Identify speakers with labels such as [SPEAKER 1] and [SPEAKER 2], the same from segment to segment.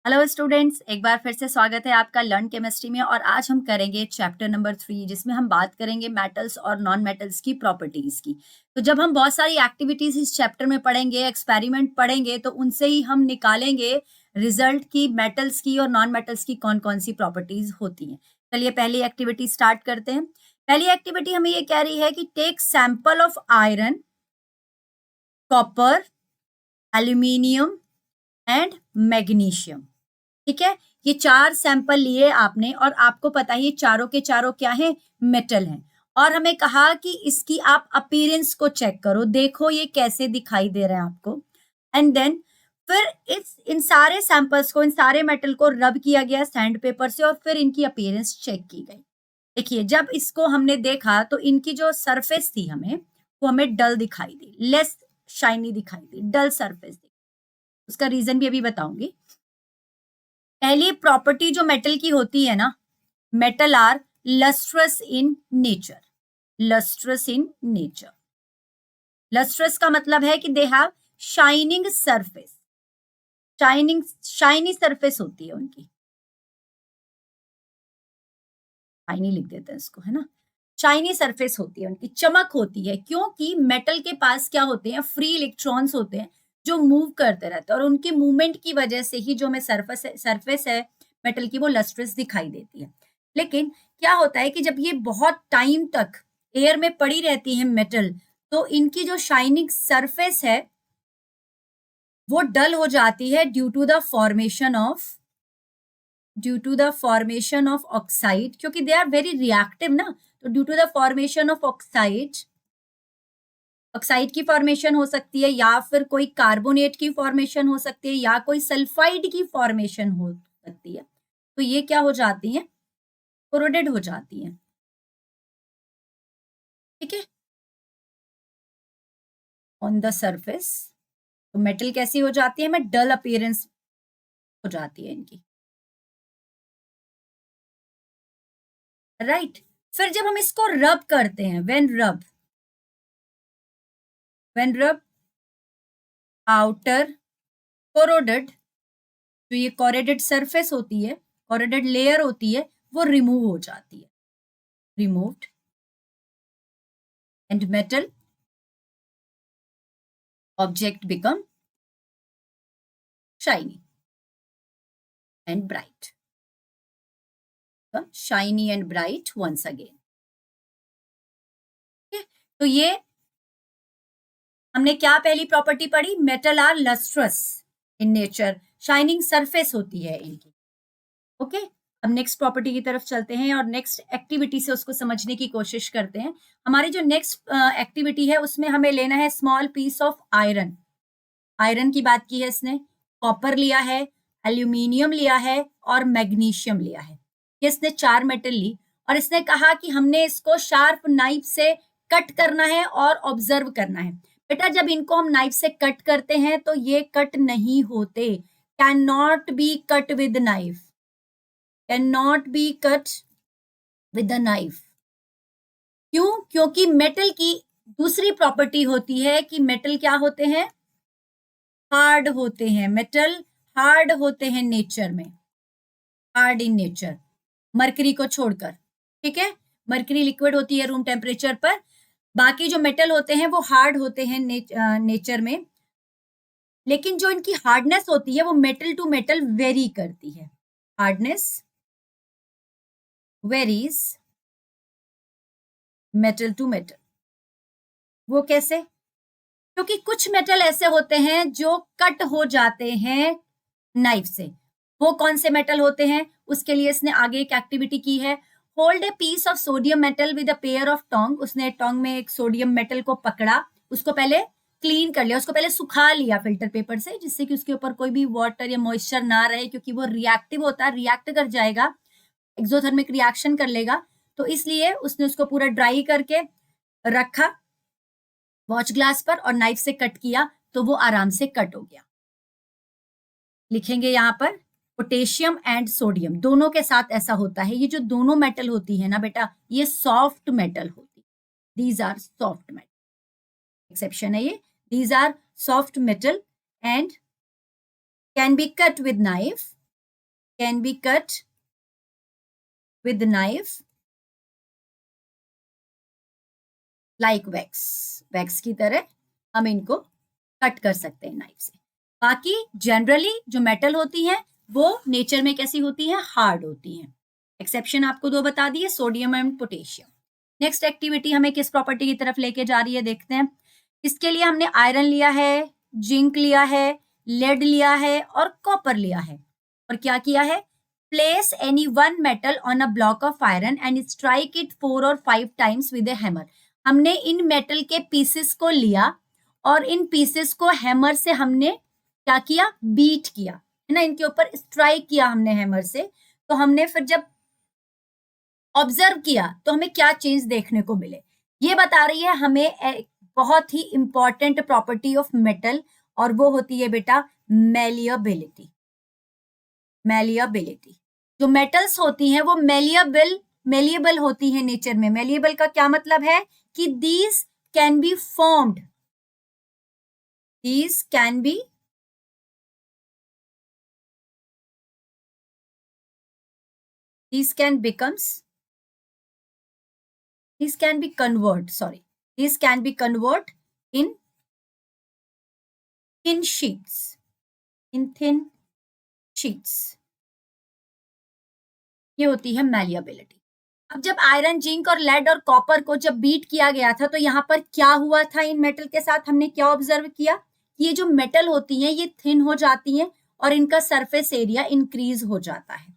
[SPEAKER 1] Hello students, एक बार फिर से स्वागत है आपका लर्न केमिस्ट्री में। और आज हम करेंगे चैप्टर नंबर 3 जिसमें हम बात करेंगे मेटल्स और नॉन मेटल्स की प्रॉपर्टीज की। तो जब हम बहुत सारी एक्टिविटीज इस चैप्टर में पढ़ेंगे, एक्सपेरिमेंट पढ़ेंगे, तो उनसे ही हम निकालेंगे रिजल्ट की मेटल्स की और नॉन मेटल्स की कौन कौन सी प्रॉपर्टीज होती हैं। चलिए पहली एक्टिविटी स्टार्ट करते हैं। पहली एक्टिविटी हमें ये कह रही है कि take sample of iron, copper, aluminium and magnesium. ठीक है, ये 4 सैंपल लिए आपने और आपको पता है ये चारों के चारों क्या है, मेटल हैं। और हमें कहा कि इसकी आप अपीयरेंस को चेक करो, देखो ये कैसे दिखाई दे रहे हैं आपको। एंड देन फिर इन सारे सैंपल्स को, इन सारे मेटल को रब किया गया सैंड पेपर से और फिर इनकी अपीयरेंस चेक की गई। देखिए जब इसको हमने देखा तो इनकी जो सरफेस थी वो हमें डल दिखाई दी, लेस शाइनी दिखाई दी, डल सरफेस दी। उसका रीजन भी अभी बताऊंगी। पहली प्रॉपर्टी जो मेटल की होती है ना, metal are lustrous in nature. Lustrous in nature, lustrous का मतलब है कि they have shining surface. Shiny surface होती है उनकी, शाइनी लिख देते हैं इसको, है ना। शाइनी सरफेस होती है उनकी, चमक होती है, क्योंकि मेटल के पास क्या होते हैं, फ्री इलेक्ट्रॉन्स होते हैं जो मूव करते रहते हैं और उनके मूवमेंट की वजह से ही जो हमें सरफेस है मेटल की, वो लस्ट्रस दिखाई देती है। लेकिन क्या होता है कि जब ये बहुत टाइम तक एयर में पड़ी रहती है मेटल, तो इनकी जो शाइनिंग सरफेस है वो डल हो जाती है due to the formation of oxide, क्योंकि दे आर वेरी रिएक्टिव ना। तो due to the formation of oxide की फॉर्मेशन हो सकती है, या फिर कोई कार्बोनेट की फॉर्मेशन हो सकती है, या कोई सल्फाइड की फॉर्मेशन हो सकती है। तो ये क्या हो जाती हैं, कोरोडेड हो जाती हैं। ठीक है, ऑन द सरफेस तो मेटल कैसी हो जाती है, में डल अपीयरेंस हो जाती है इनकी, राइट। फिर जब हम इसको रब करते हैं, व्हेन रब आउटर कोरोडेड, जो ये कोरोडेड सरफेस होती है, कोरोडेड लेयर होती है, वो रिमूव हो जाती है, removed, and metal object become shiny and bright, shiny and bright once again. तो ये हमने क्या पहली प्रॉपर्टी पढ़ी, metal are lustrous in nature, shining surface होती है इनकी। ओके, अब नेक्स्ट प्रॉपर्टी की तरफ चलते हैं और नेक्स्ट एक्टिविटी से उसको समझने की कोशिश करते हैं। हमारी जो नेक्स्ट एक्टिविटी है उसमें हमें लेना है small piece of iron. Iron की बात की है इसने, कॉपर लिया है, एल्यूमिनियम लिया है और मैग्नीशियम लिया है। ये इसने 4 मेटल ली और इसने कहा कि हमने इसको शार्प नाइफ से कट करना है और ऑब्जर्व करना है। बेटा जब इनको हम नाइफ से कट करते हैं तो ये कट नहीं होते, can not be cut with knife, can not be cut with the knife. क्यों? क्योंकि मेटल की दूसरी प्रॉपर्टी होती है कि मेटल क्या होते हैं, हार्ड होते हैं। मेटल हार्ड होते हैं नेचर में, हार्ड इन नेचर, मरकरी को छोड़कर। ठीक है, मरकरी लिक्विड होती है रूम टेम्परेचर पर, बाकी जो मेटल होते हैं वो हार्ड होते हैं नेचर में। लेकिन जो इनकी हार्डनेस होती है वो मेटल टू मेटल वेरी करती है, hardness varies metal to metal. वो कैसे? क्योंकि कुछ मेटल ऐसे होते हैं जो कट हो जाते हैं नाइफ से। वो कौन से मेटल होते हैं, उसके लिए इसने आगे एक एक्टिविटी की है, hold a piece of sodium metal with a pair of tong. उसने टोंग में एक सोडियम मेटल को पकड़ा, उसको पहले क्लीन कर लिया, उसको पहले सुखा लिया फिल्टर पेपर से, जिससे कि उसके ऊपर कोई भी वाटर या मॉइस्चर ना रहे, क्योंकि वो रिएक्टिव होता है, रिएक्ट कर जाएगा, एक्सोथर्मिक रिएक्शन कर लेगा। तो इसलिए उसने उसको पूरा ड्राई करके रखा वॉच ग्लास पर और नाइफ से कट किया, तो वो आराम से कट हो गया। लिखेंगे यहाँ पर पोटेशियम एंड सोडियम, दोनों के साथ ऐसा होता है। ये जो दोनों मेटल होती है ना बेटा, ये सॉफ्ट मेटल होती है, these are soft metal, exception है ये, these are soft metal and can be cut with knife can be cut with knife like wax की तरह हम इनको कट कर सकते हैं नाइफ से। बाकी जनरली जो मेटल होती हैं वो नेचर में कैसी होती हैं, हार्ड होती हैं। एक्सेप्शन आपको दो बता दिए, sodium and potassium. Next activity हमें किस प्रॉपर्टी की तरफ लेके जा रही है, देखते हैं। इसके लिए हमने आयरन लिया है, जिंक लिया है, लेड लिया है और कॉपर लिया है। और क्या किया है, place any one metal on a block of iron and strike it 4 और 5 टाइम्स विद ए हैमर। हमने इन मेटल के पीसेस को लिया और इन पीसेस को हैमर से हमने क्या किया, बीट किया, है ना, इनके ऊपर स्ट्राइक किया हमने हैमर से। तो हमने फिर जब ऑब्जर्व किया तो हमें क्या चेंज देखने को मिले, ये बता रही है हमें एक बहुत ही इंपॉर्टेंट प्रॉपर्टी ऑफ मेटल, और वो होती है बेटा मैलिएबिलिटी। मैलिएबिलिटी, जो मेटल्स होती हैं वो मेलिएबल होती हैं नेचर में। मेलिएबल का क्या मतलब है कि these can be formed, these can be these can be convert in thin sheets, ये होती है मैलिएबिलिटी। अब जब आयरन, जिंक और लेड और कॉपर को जब बीट किया गया था तो यहाँ पर क्या हुआ था इन मेटल के साथ, हमने क्या ऑब्जर्व किया, ये जो मेटल होती हैं ये थिन हो जाती हैं और इनका सरफेस एरिया इंक्रीज हो जाता है।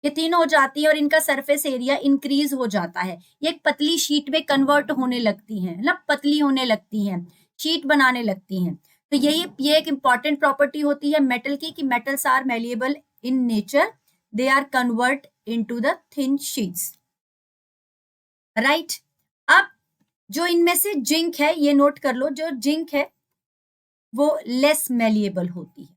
[SPEAKER 1] ये थिन हो जाती है और इनका सरफेस एरिया इंक्रीज हो जाता है, ये एक पतली शीट में कन्वर्ट होने लगती हैं, ना, पतली होने लगती हैं, शीट बनाने लगती हैं। तो ये एक इंपॉर्टेंट प्रॉपर्टी होती है मेटल की कि metals are malleable in nature, they are convert into the thin sheets, right. अब जो इनमें से जिंक है, ये नोट कर लो, जो जिंक है वो लेस मैलिएबल होती है।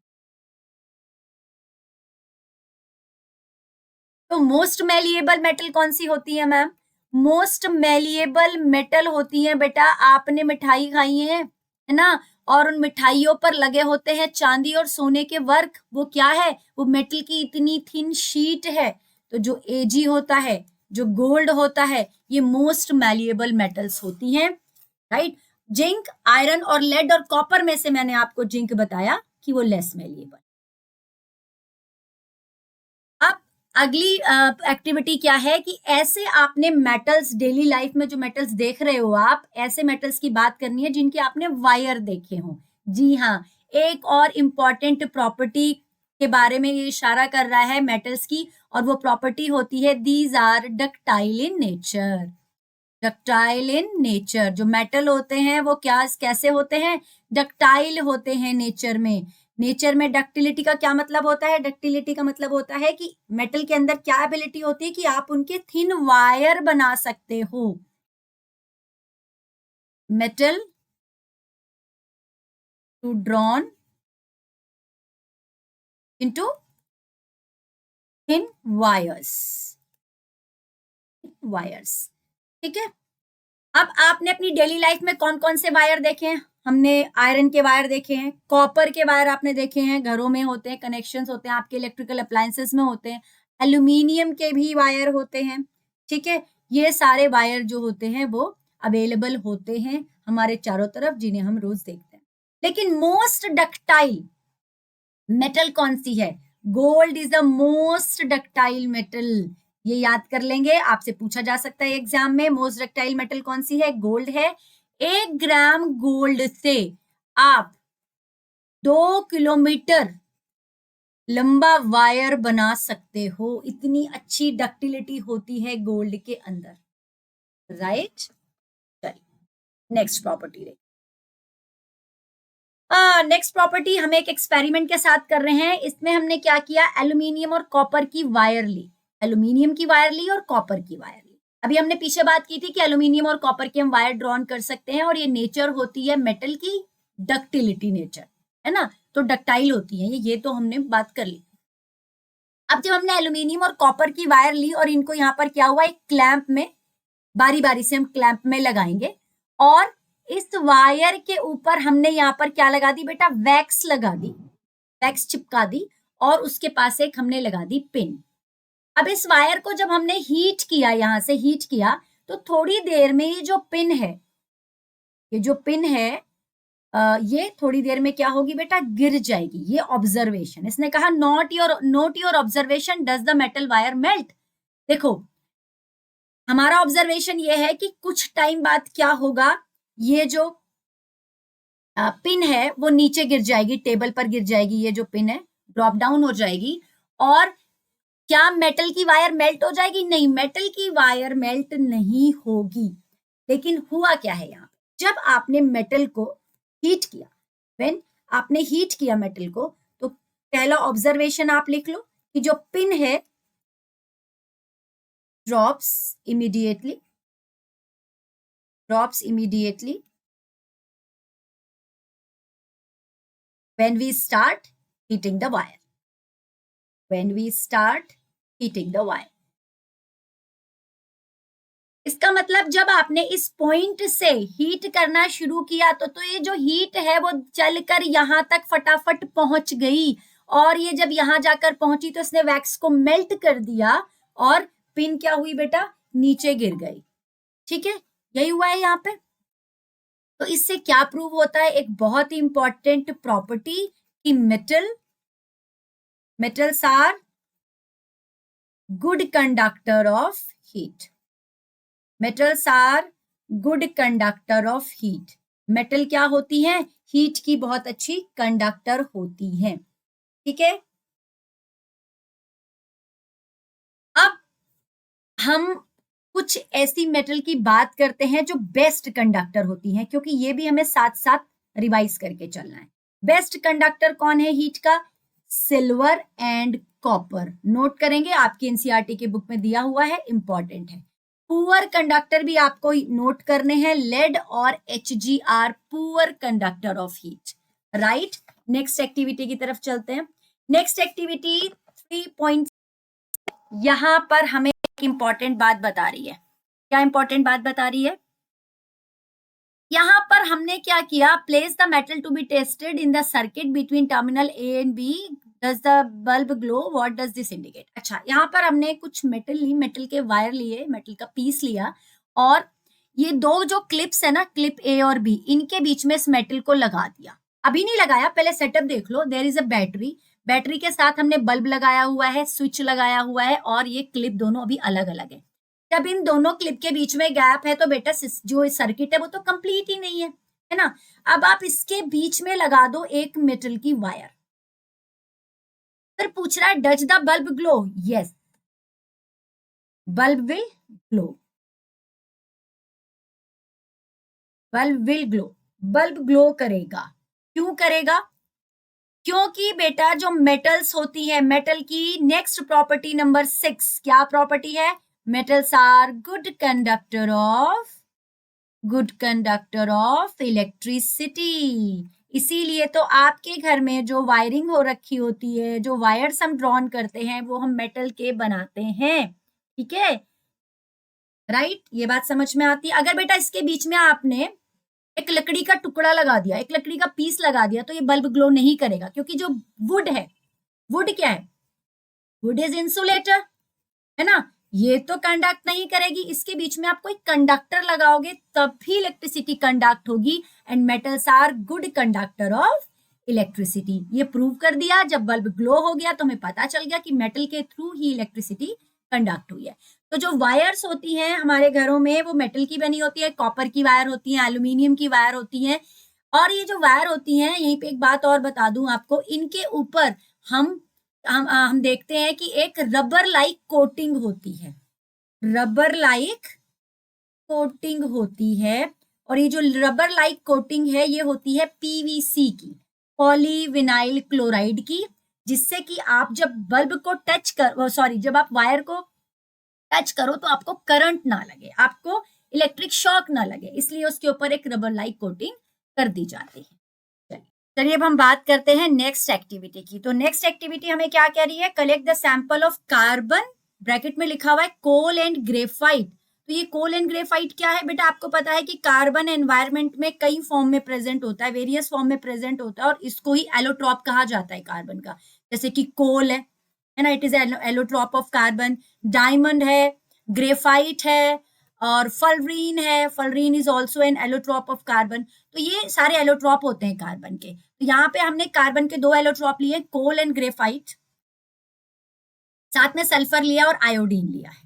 [SPEAKER 1] तो मोस्ट मैलिएबल मेटल कौन सी होती है मैम, मोस्ट मैलिएबल मेटल होती है बेटा, आपने मिठाई खाई है ना, और उन मिठाइयों पर लगे होते हैं चांदी और सोने के वर्क, वो क्या है, वो मेटल की इतनी थिन शीट है। तो जो एजी होता है, जो गोल्ड होता है, ये मोस्ट मैलिएबल मेटल्स होती हैं, राइट। जिंक, आयरन और लेड और कॉपर में से मैंने आपको जिंक बताया कि वो लेस मैलिएबल। अब अगली एक्टिविटी क्या है कि ऐसे आपने मेटल्स, डेली लाइफ में जो मेटल्स देख रहे हो आप, ऐसे मेटल्स की बात करनी है जिनके आपने वायर देखे हो। जी हाँ, एक और इम्पॉर्टेंट प्रॉपर्टी के बारे में ये इशारा कर रहा है मेटल्स की, और वो प्रॉपर्टी होती है these are ductile in nature. Ductile in nature, जो मेटल होते हैं वो कैसे होते हैं, डक्टाइल होते हैं नेचर में। नेचर में डक्टिलिटी का क्या मतलब होता है, डक्टिलिटी का मतलब होता है कि मेटल के अंदर क्या एबिलिटी होती है कि आप उनके थिन वायर बना सकते हो। Metal to drawn into thin wires, ठीक है। अब आपने अपनी डेली लाइफ में कौन कौन से वायर देखे हैं, हमने आयरन के वायर देखे हैं, कॉपर के वायर आपने देखे हैं, घरों में होते हैं, कनेक्शंस होते हैं, आपके इलेक्ट्रिकल अप्लायंसेस में होते हैं, एल्यूमिनियम के भी वायर होते हैं, ठीक है। ये सारे वायर जो होते हैं वो अवेलेबल होते हैं हमारे चारों तरफ, जिन्हें हम रोज देखते हैं। लेकिन मोस्ट डक्टाइल मेटल कौन सी है, gold is the most ductile metal. ये याद कर लेंगे, आपसे पूछा जा सकता है एग्जाम में, मोस्ट डक्टाइल मेटल कौन सी है, गोल्ड है। 1 ग्राम गोल्ड से आप 2 किलोमीटर लंबा वायर बना सकते हो, इतनी अच्छी डक्टिलिटी होती है गोल्ड के अंदर, राइट। चलिए नेक्स्ट प्रॉपर्टी देखिए। नेक्स्ट प्रॉपर्टी हम एक एक्सपेरिमेंट के साथ कर रहे हैं। इसमें हमने क्या किया, एल्यूमिनियम और कॉपर की वायर ली, एल्यूमिनियम की वायर ली और कॉपर की वायर ली। अभी हमने पीछे बात की थी कि एल्यूमिनियम और कॉपर की हम वायर ड्रॉन कर सकते हैं, और ये नेचर होती है मेटल की डक्टिलिटी नेचर, है ना, तो डक्टाइल होती है ये तो हमने बात कर ली। अब जब हमने एल्यूमिनियम और कॉपर की वायर ली और इनको यहाँ पर क्या हुआ, एक क्लैंप में, बारी बारी से हम क्लैंप में लगाएंगे, और इस वायर के ऊपर हमने यहाँ पर क्या लगा दी बेटा, वैक्स लगा दी, वैक्स चिपका दी, और उसके पास एक हमने लगा दी पिन। अब इस वायर को जब हमने हीट किया, यहां से हीट किया, तो थोड़ी देर में ये जो पिन है, ये जो पिन है ये थोड़ी देर में क्या होगी बेटा, गिर जाएगी। ये ऑब्जर्वेशन, इसने कहा not your observation, does the metal wire melt. देखो हमारा ऑब्जर्वेशन ये है कि कुछ टाइम बाद क्या होगा, ये जो पिन है वो नीचे गिर जाएगी, टेबल पर गिर जाएगी, ये जो पिन है ड्रॉप डाउन हो जाएगी। और क्या मेटल की वायर मेल्ट हो जाएगी? नहीं, मेटल की वायर मेल्ट नहीं होगी। लेकिन हुआ क्या है यहाँ पे, जब आपने मेटल को हीट किया, व्हेन आपने हीट किया मेटल को, तो पहला ऑब्जर्वेशन आप लिख लो कि जो पिन है drops immediately when we start heating the wire. इसका मतलब जब आपने इस पॉइंट से हीट करना शुरू किया तो ये जो हीट है वो चलकर यहां तक फटाफट पहुंच गई, और ये जब यहां जाकर पहुंची तो इसने वैक्स को मेल्ट कर दिया और पिन क्या हुई बेटा, नीचे गिर गई। ठीक है, यही हुआ है यहाँ पे। तो इससे क्या प्रूव होता है, एक बहुत ही इंपॉर्टेंट प्रॉपर्टी कि metals are good conductor of heat. Metals are good conductor of heat. Metal क्या होती हैं, हीट की बहुत अच्छी कंडक्टर होती हैं। ठीक है, अब हम कुछ ऐसी मेटल की बात करते हैं जो बेस्ट कंडक्टर होती हैं, क्योंकि ये भी हमें साथ साथ रिवाइज करके चलना है। बेस्ट कंडक्टर कौन है हीट का? Silver and copper. नोट करेंगे, आपकी एनसीईआरटी की बुक में दिया हुआ है, इंपॉर्टेंट है। पुअर कंडक्टर भी आपको नोट करने हैं, लेड और HgR, poor conductor of heat. Right, next activity की तरफ चलते हैं। Next activity 3. यहां पर हमें एक इंपॉर्टेंट बात बता रही है। क्या इंपॉर्टेंट बात बता रही है? यहां पर हमने क्या किया, place the metal to be tested in the circuit between terminal A and B, does the bulb glow, what does this indicate. अच्छा, यहाँ पर हमने कुछ मेटल ली, मेटल के वायर लिए, मेटल का पीस लिया, और ये दो जो क्लिप्स है ना, क्लिप A और B, इनके बीच में इस मेटल को लगा दिया। अभी नहीं लगाया, पहले सेटअप देख लो। There is a battery, battery के साथ हमने बल्ब लगाया हुआ है, स्विच लगाया हुआ है, और ये क्लिप दोनों अभी अलग अलग है। जब इन दोनों क्लिप के बीच में गैप है तो बेटा जो सर्किट है वो तो कंप्लीट ही नहीं है ना। अब आप इसके बीच में लगा दो एक मेटल की वायर। फिर पूछ रहा है does the bulb glow? Yes, bulb will glow, bulb will glow, bulb glow करेगा। क्यों करेगा? क्योंकि बेटा जो मेटल्स होती है, मेटल की नेक्स्ट प्रॉपर्टी नंबर 6 क्या प्रॉपर्टी है? Metals are good conductor of electricity. इसीलिए तो आपके घर में जो वायरिंग हो रखी होती है, जो वायर्स हम ड्रॉन करते हैं, वो हम मेटल के बनाते हैं। ठीक है, राइट, ये बात समझ में आती है। अगर बेटा इसके बीच में आपने एक लकड़ी का टुकड़ा लगा दिया, एक लकड़ी का पीस लगा दिया, तो ये बल्ब ग्लो नहीं करेगा, क्योंकि जो वुड है, वुड क्या है? वुड इज इंसुलेटर, है ना, ये तो कंडक्ट नहीं करेगी। इसके बीच में आप कोई कंडक्टर लगाओगे तभी इलेक्ट्रिसिटी कंडक्ट होगी, and metals are good conductor of electricity. ये प्रूव कर दिया। जब बल्ब ग्लो हो गया तो हमें पता चल गया कि मेटल के थ्रू ही इलेक्ट्रिसिटी कंडक्ट हुई है। तो जो वायर्स होती हैं हमारे घरों में, वो मेटल की बनी होती है, कॉपर की वायर होती है, एल्यूमिनियम की वायर होती है। और ये जो वायर होती हैं, यहीं पे एक बात और बता दूं आपको, इनके ऊपर हम देखते हैं कि एक रबर लाइक कोटिंग होती है, रबर लाइक कोटिंग होती है। और ये जो रबर लाइक कोटिंग है, ये होती है PVC की, पॉलीविनाइल क्लोराइड की, जिससे कि आप जब बल्ब को जब आप वायर को टच करो तो आपको करंट ना लगे, आपको इलेक्ट्रिक शॉक ना लगे, इसलिए उसके ऊपर एक रबर लाइक कोटिंग कर दी जाती है। चलिए अब हम बात करते हैं नेक्स्ट एक्टिविटी की। तो नेक्स्ट एक्टिविटी हमें क्या कह रही है? Collect the sample of carbon, bracket में लिखा हुआ है कोल एंड ग्रेफाइट। तो ये कोल एंड ग्रेफाइट क्या है बेटा? आपको पता है कि कार्बन एनवायरमेंट में कई फॉर्म में प्रेजेंट होता है, वेरियस फॉर्म में प्रेजेंट होता है, और इसको ही एलोट्रॉप कहा जाता है कार्बन का। जैसे कि कोल है ना, it is allotrope of carbon, diamond है, ग्रेफाइट है, और फलरीन है, fullerene is also an allotrope of carbon. तो ये सारे एलोट्रॉप होते हैं कार्बन के। तो यहाँ पे हमने कार्बन के 2 एलोट्रॉप लिए, कोल एंड ग्रेफाइट, साथ में सल्फर लिया और आयोडीन लिया है,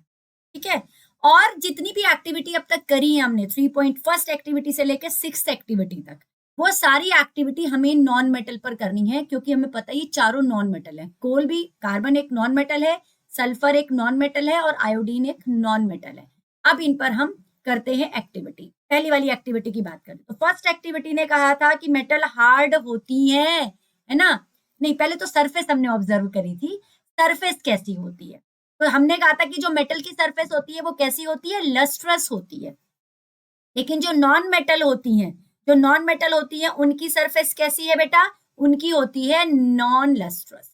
[SPEAKER 1] ठीक है। और जितनी भी एक्टिविटी अब तक करी है हमने, 3.1 एक्टिविटी से लेकर 6 एक्टिविटी तक, वो सारी एक्टिविटी हमें नॉन मेटल पर करनी है, क्योंकि हमें पता है ये चारों नॉन मेटल है। कोल भी, कार्बन एक नॉन मेटल है, सल्फर एक नॉन मेटल है, और आयोडीन एक नॉन मेटल है। अब इन पर हम करते हैं एक्टिविटी। पहली वाली एक्टिविटी की बात करें तो फर्स्ट एक्टिविटी ने कहा था कि मेटल हार्ड होती है ना। नहीं, पहले तो सरफेस हमने ऑब्जर्व करी थी, सरफेस कैसी होती है। तो हमने कहा था कि जो मेटल की सरफेस होती है वो कैसी होती है, लस्ट्रस होती है। लेकिन जो नॉन मेटल होती हैं, जो नॉन मेटल होती है उनकी सरफेस कैसी है बेटा, उनकी होती है नॉन लस्ट्रस,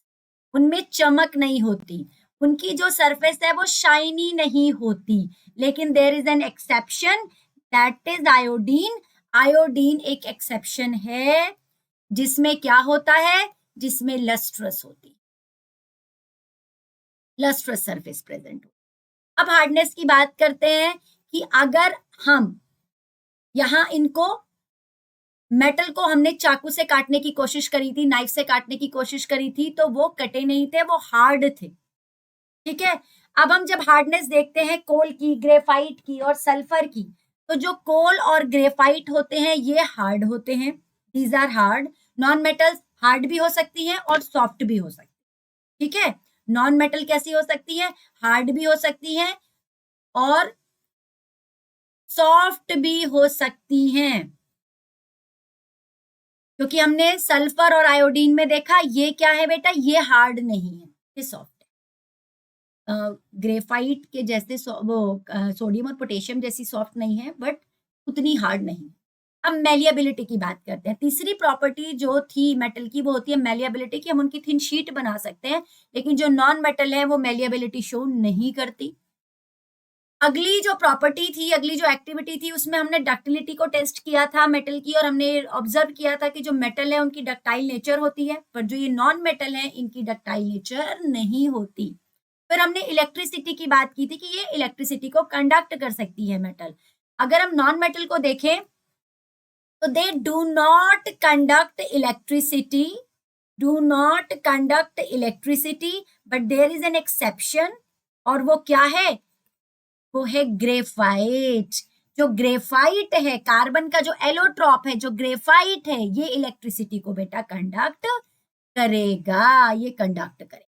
[SPEAKER 1] उनमें चमक नहीं होती, उनकी जो सरफेस है वो शाइनी नहीं होती। लेकिन there is an exception, that is iodine. Iodine एक एक्सेप्शन है जिसमें क्या होता है, जिसमें लस्ट्रस होती, लस्ट्रस सरफेस प्रेजेंट हो। अब हार्डनेस की बात करते हैं कि अगर हम यहां इनको, मेटल को हमने चाकू से काटने की कोशिश करी थी, नाइफ से काटने की कोशिश करी थी, तो वो कटे नहीं थे, वो हार्ड थे, ठीक है। अब हम जब हार्डनेस देखते हैं कोल की, ग्रेफाइट की और सल्फर की, तो जो कोल और ग्रेफाइट होते हैं ये हार्ड होते हैं, these are hard. Non metals hard भी हो सकती हैं और सॉफ्ट भी हो सकती है, ठीक है। नॉन मेटल कैसी हो सकती है, हार्ड भी हो सकती है और सॉफ्ट भी हो सकती हैं। क्योंकि हमने सल्फर और आयोडीन में देखा ये क्या है बेटा, ये हार्ड नहीं है, ये सॉफ्ट है। ग्रेफाइट के जैसे वो सोडियम और पोटेशियम जैसी सॉफ्ट नहीं है, बट उतनी हार्ड नहीं। अब मेलिएबिलिटी की बात करते हैं। तीसरी प्रॉपर्टी जो थी मेटल की वो होती है मेलिएबिलिटी, कि हम उनकी थिन शीट बना सकते हैं, लेकिन जो नॉन मेटल है वो मेलिएबिलिटी शो नहीं करती। अगली जो प्रॉपर्टी थी, अगली जो एक्टिविटी थी, उसमें हमने डक्टिलिटी को टेस्ट किया था मेटल की, और हमने ऑब्जर्व किया था कि जो मेटल है उनकी डक्टाइल नेचर होती है, पर जो ये नॉन मेटल है इनकी डक्टाइल नेचर नहीं होती। फिर हमने इलेक्ट्रिसिटी की बात की थी कि ये इलेक्ट्रिसिटी को कंडक्ट कर सकती है मेटल। अगर हम नॉन मेटल को देखें तो they do not conduct electricity, do not conduct electricity, but there is an exception, और वो क्या है, वो है ग्रेफाइट। जो ग्रेफाइट है, कार्बन का जो एलोट्रॉप है, जो ग्रेफाइट है, ये इलेक्ट्रिसिटी को बेटा कंडक्ट करेगा, ये कंडक्ट करेगा।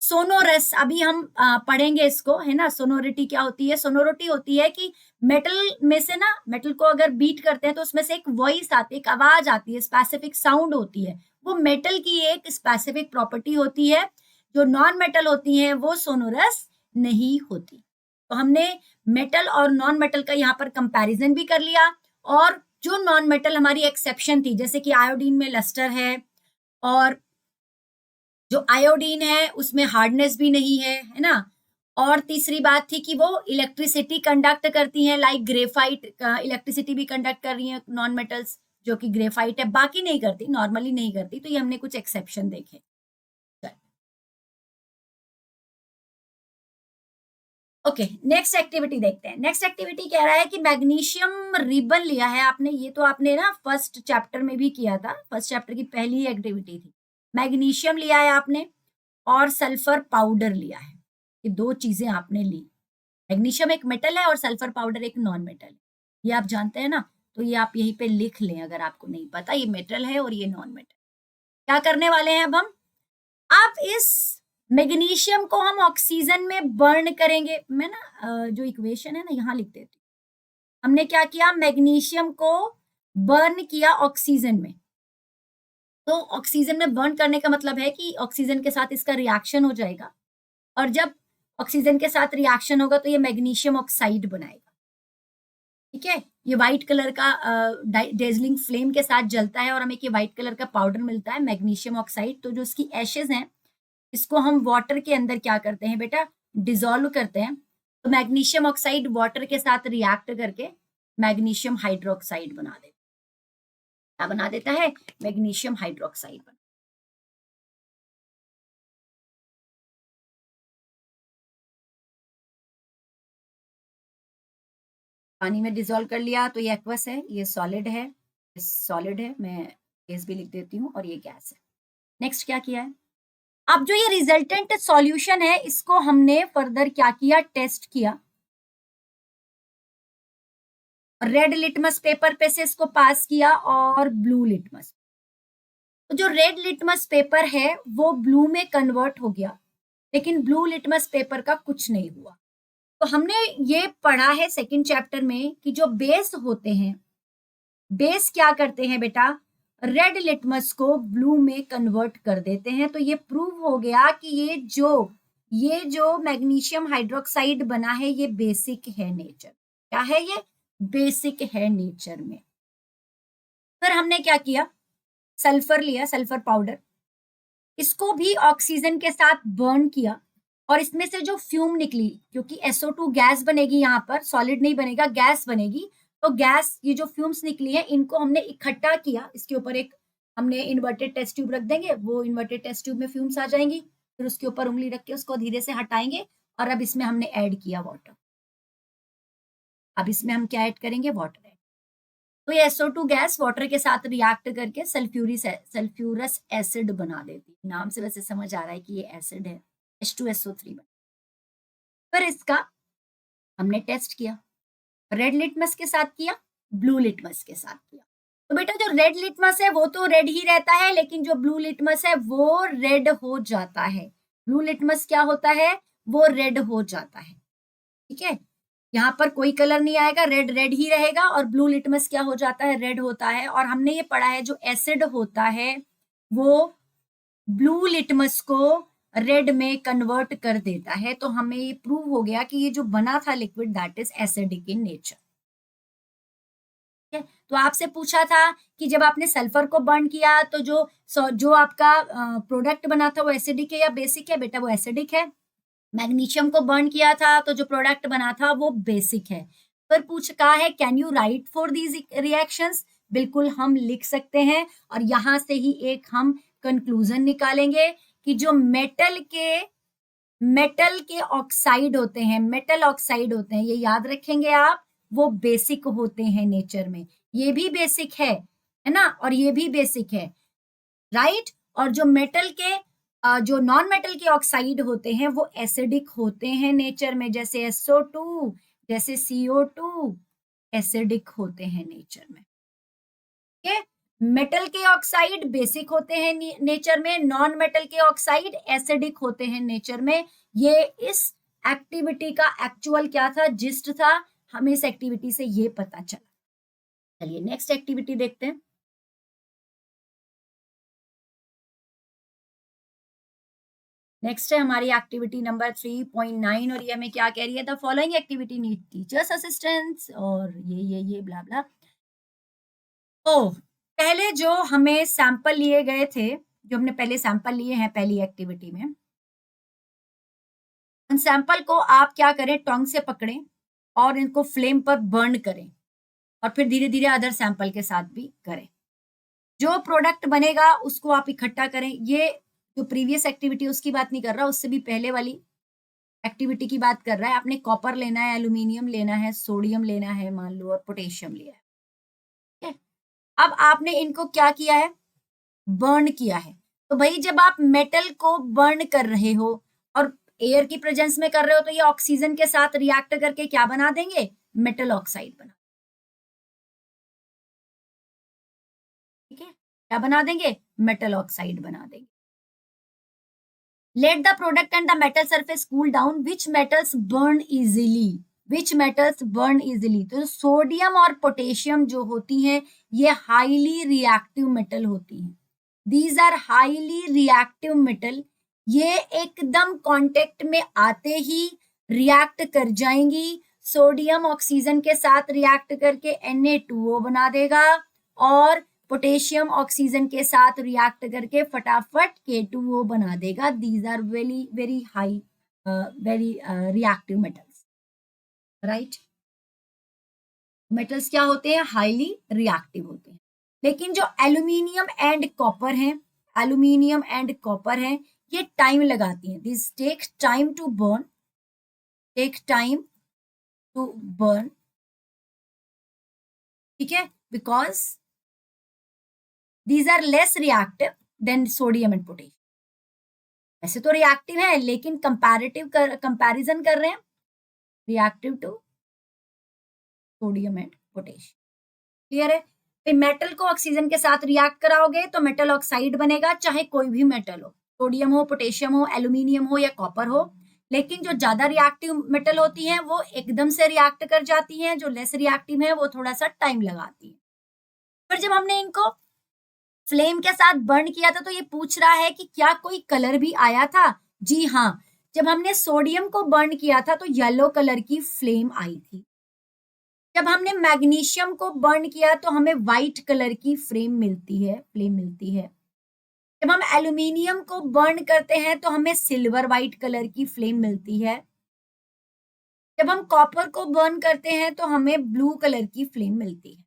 [SPEAKER 1] सोनोरस, अभी हम पढ़ेंगे इसको, है ना। सोनोरिटी क्या होती है, सोनोरिटी होती है कि मेटल में से ना, मेटल को अगर बीट करते हैं तो उसमें से एक वॉइस आती है, एक आवाज आती है, स्पेसिफिक साउंड होती है, वो मेटल की एक स्पेसिफिक प्रॉपर्टी होती है। जो नॉन मेटल होती है वो सोनोरस नहीं होती। तो हमने मेटल और नॉन मेटल का यहाँ पर कंपैरिजन भी कर लिया, और जो नॉन मेटल हमारी एक्सेप्शन थी, जैसे कि आयोडीन में लस्टर है, और जो आयोडीन है उसमें हार्डनेस भी नहीं है ना। और तीसरी बात थी कि वो इलेक्ट्रिसिटी कंडक्ट करती हैं, लाइक ग्रेफाइट इलेक्ट्रिसिटी भी कंडक्ट कर रही है नॉन मेटल्स, जो कि ग्रेफाइट है, बाकी नहीं करती, नॉर्मली नहीं करती। तो ये हमने कुछ एक्सेप्शन देखे। ओके, नेक्स्ट एक्टिविटी देखते हैं। नेक्स्ट एक्टिविटी कह रहा है कि मैग्नीशियम रिबन लिया है आपने, ये तो आपने ना फर्स्ट चैप्टर में भी किया था, फर्स्ट चैप्टर की पहली एक्टिविटी थी। मैग्नीशियम लिया है आपने और सल्फर पाउडर लिया है, ये दो चीजें आपने ली। मैग्नीशियम एक मेटल है और सल्फर पाउडर एक नॉन मेटल है, ये आप जानते हैं ना। तो ये आप यहीं पे लिख लें अगर आपको नहीं पता, ये मेटल है और ये नॉन मेटल। क्या करने वाले हैं अब हम, आप इस मैग्नीशियम को हम ऑक्सीजन में बर्न करेंगे। मैं ना जो इक्वेशन है ना यहाँ लिख देती हूँ। हमने क्या किया, मैग्नीशियम को बर्न किया ऑक्सीजन में। तो ऑक्सीजन में बर्न करने का मतलब है कि ऑक्सीजन के साथ इसका रिएक्शन हो जाएगा, और जब ऑक्सीजन के साथ रिएक्शन होगा तो ये मैग्नीशियम ऑक्साइड बनाएगा, ठीक है। ये व्हाइट कलर का डेजलिंग फ्लेम के साथ जलता है और हमें ये व्हाइट कलर का पाउडर मिलता है, मैग्नीशियम ऑक्साइड। तो जो इसकी एशेज हैं, इसको हम वाटर के अंदर क्या करते हैं बेटा, डिसॉल्व करते हैं। तो मैग्नीशियम ऑक्साइड वाटर के साथ रिएक्ट करके मैग्नीशियम हाइड्रोक्साइड बना देता है। क्या बना देता है, मैग्नीशियम हाइड्रोक्साइड बना। पानी में डिसॉल्व कर लिया तो ये एक्वस है, ये सॉलिड है, मैं गैस भी लिख देती हूँ, और ये गैस है। नेक्स्ट क्या किया है, अब जो ये रिजल्टेंट सॉल्यूशन है इसको हमने फर्दर क्या किया, टेस्ट किया। रेड लिटमस पेपर पे से इसको पास किया और ब्लू लिटमस, तो जो रेड लिटमस पेपर है वो ब्लू में कन्वर्ट हो गया, लेकिन ब्लू लिटमस पेपर का कुछ नहीं हुआ। तो हमने ये पढ़ा है सेकंड चैप्टर में कि जो बेस होते हैं, बेस क्या करते हैं बेटा, रेड लिटमस को ब्लू में कन्वर्ट कर देते हैं। तो ये प्रूव हो गया कि ये जो मैग्नीशियम हाइड्रोक्साइड बना है ये बेसिक है नेचर, क्या है ये, बेसिक है नेचर में। फिर हमने क्या किया, सल्फर लिया, सल्फर पाउडर, इसको भी ऑक्सीजन के साथ बर्न किया, और इसमें से जो फ्यूम निकली, क्योंकि SO2 गैस बनेगी, यहाँ पर सॉलिड नहीं बनेगा, गैस बनेगी, तो गैस, ये जो फ्यूम्स निकली है इनको हमने इकट्ठा किया, इसके ऊपर एक हमने इन्वर्टेड टेस्ट ट्यूब रख देंगे, वो इन्वर्टेड टेस्ट ट्यूब में फ्यूम्स आ जाएंगी, फिर उसके ऊपर उंगली रख के उसको धीरे से हटाएंगे, और अब इसमें हमने ऐड किया वाटर। अब इसमें हम क्या ऐड करेंगे, वाटर। तो ये SO2 गैस वाटर के साथ रिएक्ट करके सल्फ्यूरस एसिड बना देती है। नाम से वैसे समझ आ रहा है कि ये एसिड है, H2SO3 बना। फिर इसका हमने टेस्ट किया, रेड लिटमस के साथ किया, ब्लू लिटमस के साथ किया। तो बेटा जो रेड लिटमस है वो तो रेड ही रहता है, लेकिन जो ब्लू लिटमस है वो रेड हो जाता है। ब्लू लिटमस क्या होता है, वो रेड हो जाता है, ठीक है। यहाँ पर कोई कलर नहीं आएगा, रेड रेड ही रहेगा, और ब्लू लिटमस क्या हो जाता है, रेड होता है। और हमने ये पढ़ा है जो एसिड होता है वो ब्लू लिटमस को रेड में कन्वर्ट कर देता है। तो हमें ये प्रूव हो गया कि ये जो बना था liquid that is acidic in nature. तो आपसे पूछा था कि जब आपने सल्फर को बर्न किया तो जो आपका प्रोडक्ट बना था वो एसिडिक है या बेसिक है, बेटा वो एसिडिक है। मैग्नीशियम को बर्न किया था तो जो प्रोडक्ट बना था वो बेसिक है। पर पूछ कहा है can you right for these reactions, बिल्कुल हम लिख सकते हैं, और यहां से ही एक हम कंक्लूजन निकालेंगे कि जो मेटल के ऑक्साइड होते हैं, मेटल ऑक्साइड होते हैं, ये याद रखेंगे आप, वो बेसिक होते हैं नेचर में। ये भी बेसिक है ना, और ये भी बेसिक है, राइट। और जो मेटल के जो नॉन मेटल के ऑक्साइड होते हैं वो एसिडिक होते हैं नेचर में, जैसे SO2, जैसे CO2 एसिडिक होते हैं नेचर में। ठीक है, मेटल के ऑक्साइड बेसिक होते हैं नेचर में, नॉन मेटल के ऑक्साइड एसिडिक होते हैं नेचर में। ये इस एक्टिविटी का एक्चुअल क्या था, जिस्ट था, हमें इस एक्टिविटी से ये पता चला। चलिए नेक्स्ट एक्टिविटी देखते हैं। नेक्स्ट है हमारी एक्टिविटी नंबर 3.9, और ये हमें क्या कह रही है, the following activity need teachers assistance, और ये ब्ला ब्ला। तो पहले जो हमें सैंपल लिए गए थे, जो हमने पहले सैंपल लिए हैं पहली एक्टिविटी में, उन सैंपल को आप क्या करें, टोंग से पकड़ें और इनको फ्लेम पर बर्न करें, और फिर धीरे धीरे अदर सैंपल के साथ भी करें। जो प्रोडक्ट बनेगा उसको आप इकट्ठा करें। ये जो प्रीवियस एक्टिविटी उसकी बात नहीं कर रहा, उससे भी पहले वाली एक्टिविटी की बात कर रहा है। आपने कॉपर लेना है, एल्यूमिनियम लेना है, सोडियम लेना है मान लो, और पोटेशियम लिया है, ठीक है। अब आपने इनको क्या किया है, बर्न किया है। तो भाई जब आप मेटल को बर्न कर रहे हो और एयर की प्रेजेंस में कर रहे हो, तो ये ऑक्सीजन के साथ रिएक्ट करके क्या बना देंगे, मेटल ऑक्साइड बना, ठीक है, क्या बना देंगे, मेटल ऑक्साइड बना देंगे। Let the product and the metal surface cool down. Which metals burn easily? Which metals burn easily? तो सोडियम और पोटेशियम जो होती हैं ये हाईली रिएक्टिव मेटल होती हैं। These are highly reactive metal. ये एकदम कांटेक्ट में आते ही रिएक्ट कर जाएंगी। सोडियम ऑक्सीजन के साथ रिएक्ट करके Na2O बना देगा, और पोटेशियम ऑक्सीजन के साथ रिएक्ट करके फटाफट K2O बना देगा। These are very very high very reactive metals, right. Metals क्या होते हैं, हाईली रिएक्टिव होते हैं। लेकिन जो एल्यूमिनियम एंड कॉपर हैं, एल्यूमिनियम एंड कॉपर हैं, ये टाइम लगाती हैं। This takes time to burn, take time to burn, ठीक है, because these are less reactive than sodium and potassium. वैसे तो रिएक्टिव है लेकिन कंपैरिजन कर रहे हैं reactive to sodium and potassium. Clear है? फिर मेटल को ऑक्सीजन के साथ रिएक्ट कराओगे तो मेटल ऑक्साइड बनेगा, चाहे कोई भी मेटल हो, सोडियम हो, पोटेशियम हो, एल्यूमिनियम हो या कॉपर हो। लेकिन जो ज्यादा रिएक्टिव मेटल होती हैं वो एकदम से रिएक्ट कर जाती हैं, जो लेस रिएक्टिव है वो थोड़ा सा टाइम लगाती है। फिर जब हमने इनको फ्लेम के साथ बर्न किया था तो ये पूछ रहा है कि क्या कोई कलर भी आया था? जी हाँ, जब हमने सोडियम को बर्न किया था तो येलो कलर की फ्लेम आई थी। जब हमने मैग्नीशियम को बर्न किया तो हमें व्हाइट कलर की फ्लेम मिलती है। जब हम एल्यूमिनियम को बर्न करते हैं तो हमें सिल्वर व्हाइट कलर की फ्लेम मिलती है। जब हम कॉपर को बर्न करते हैं तो हमें ब्लू कलर की फ्लेम मिलती है।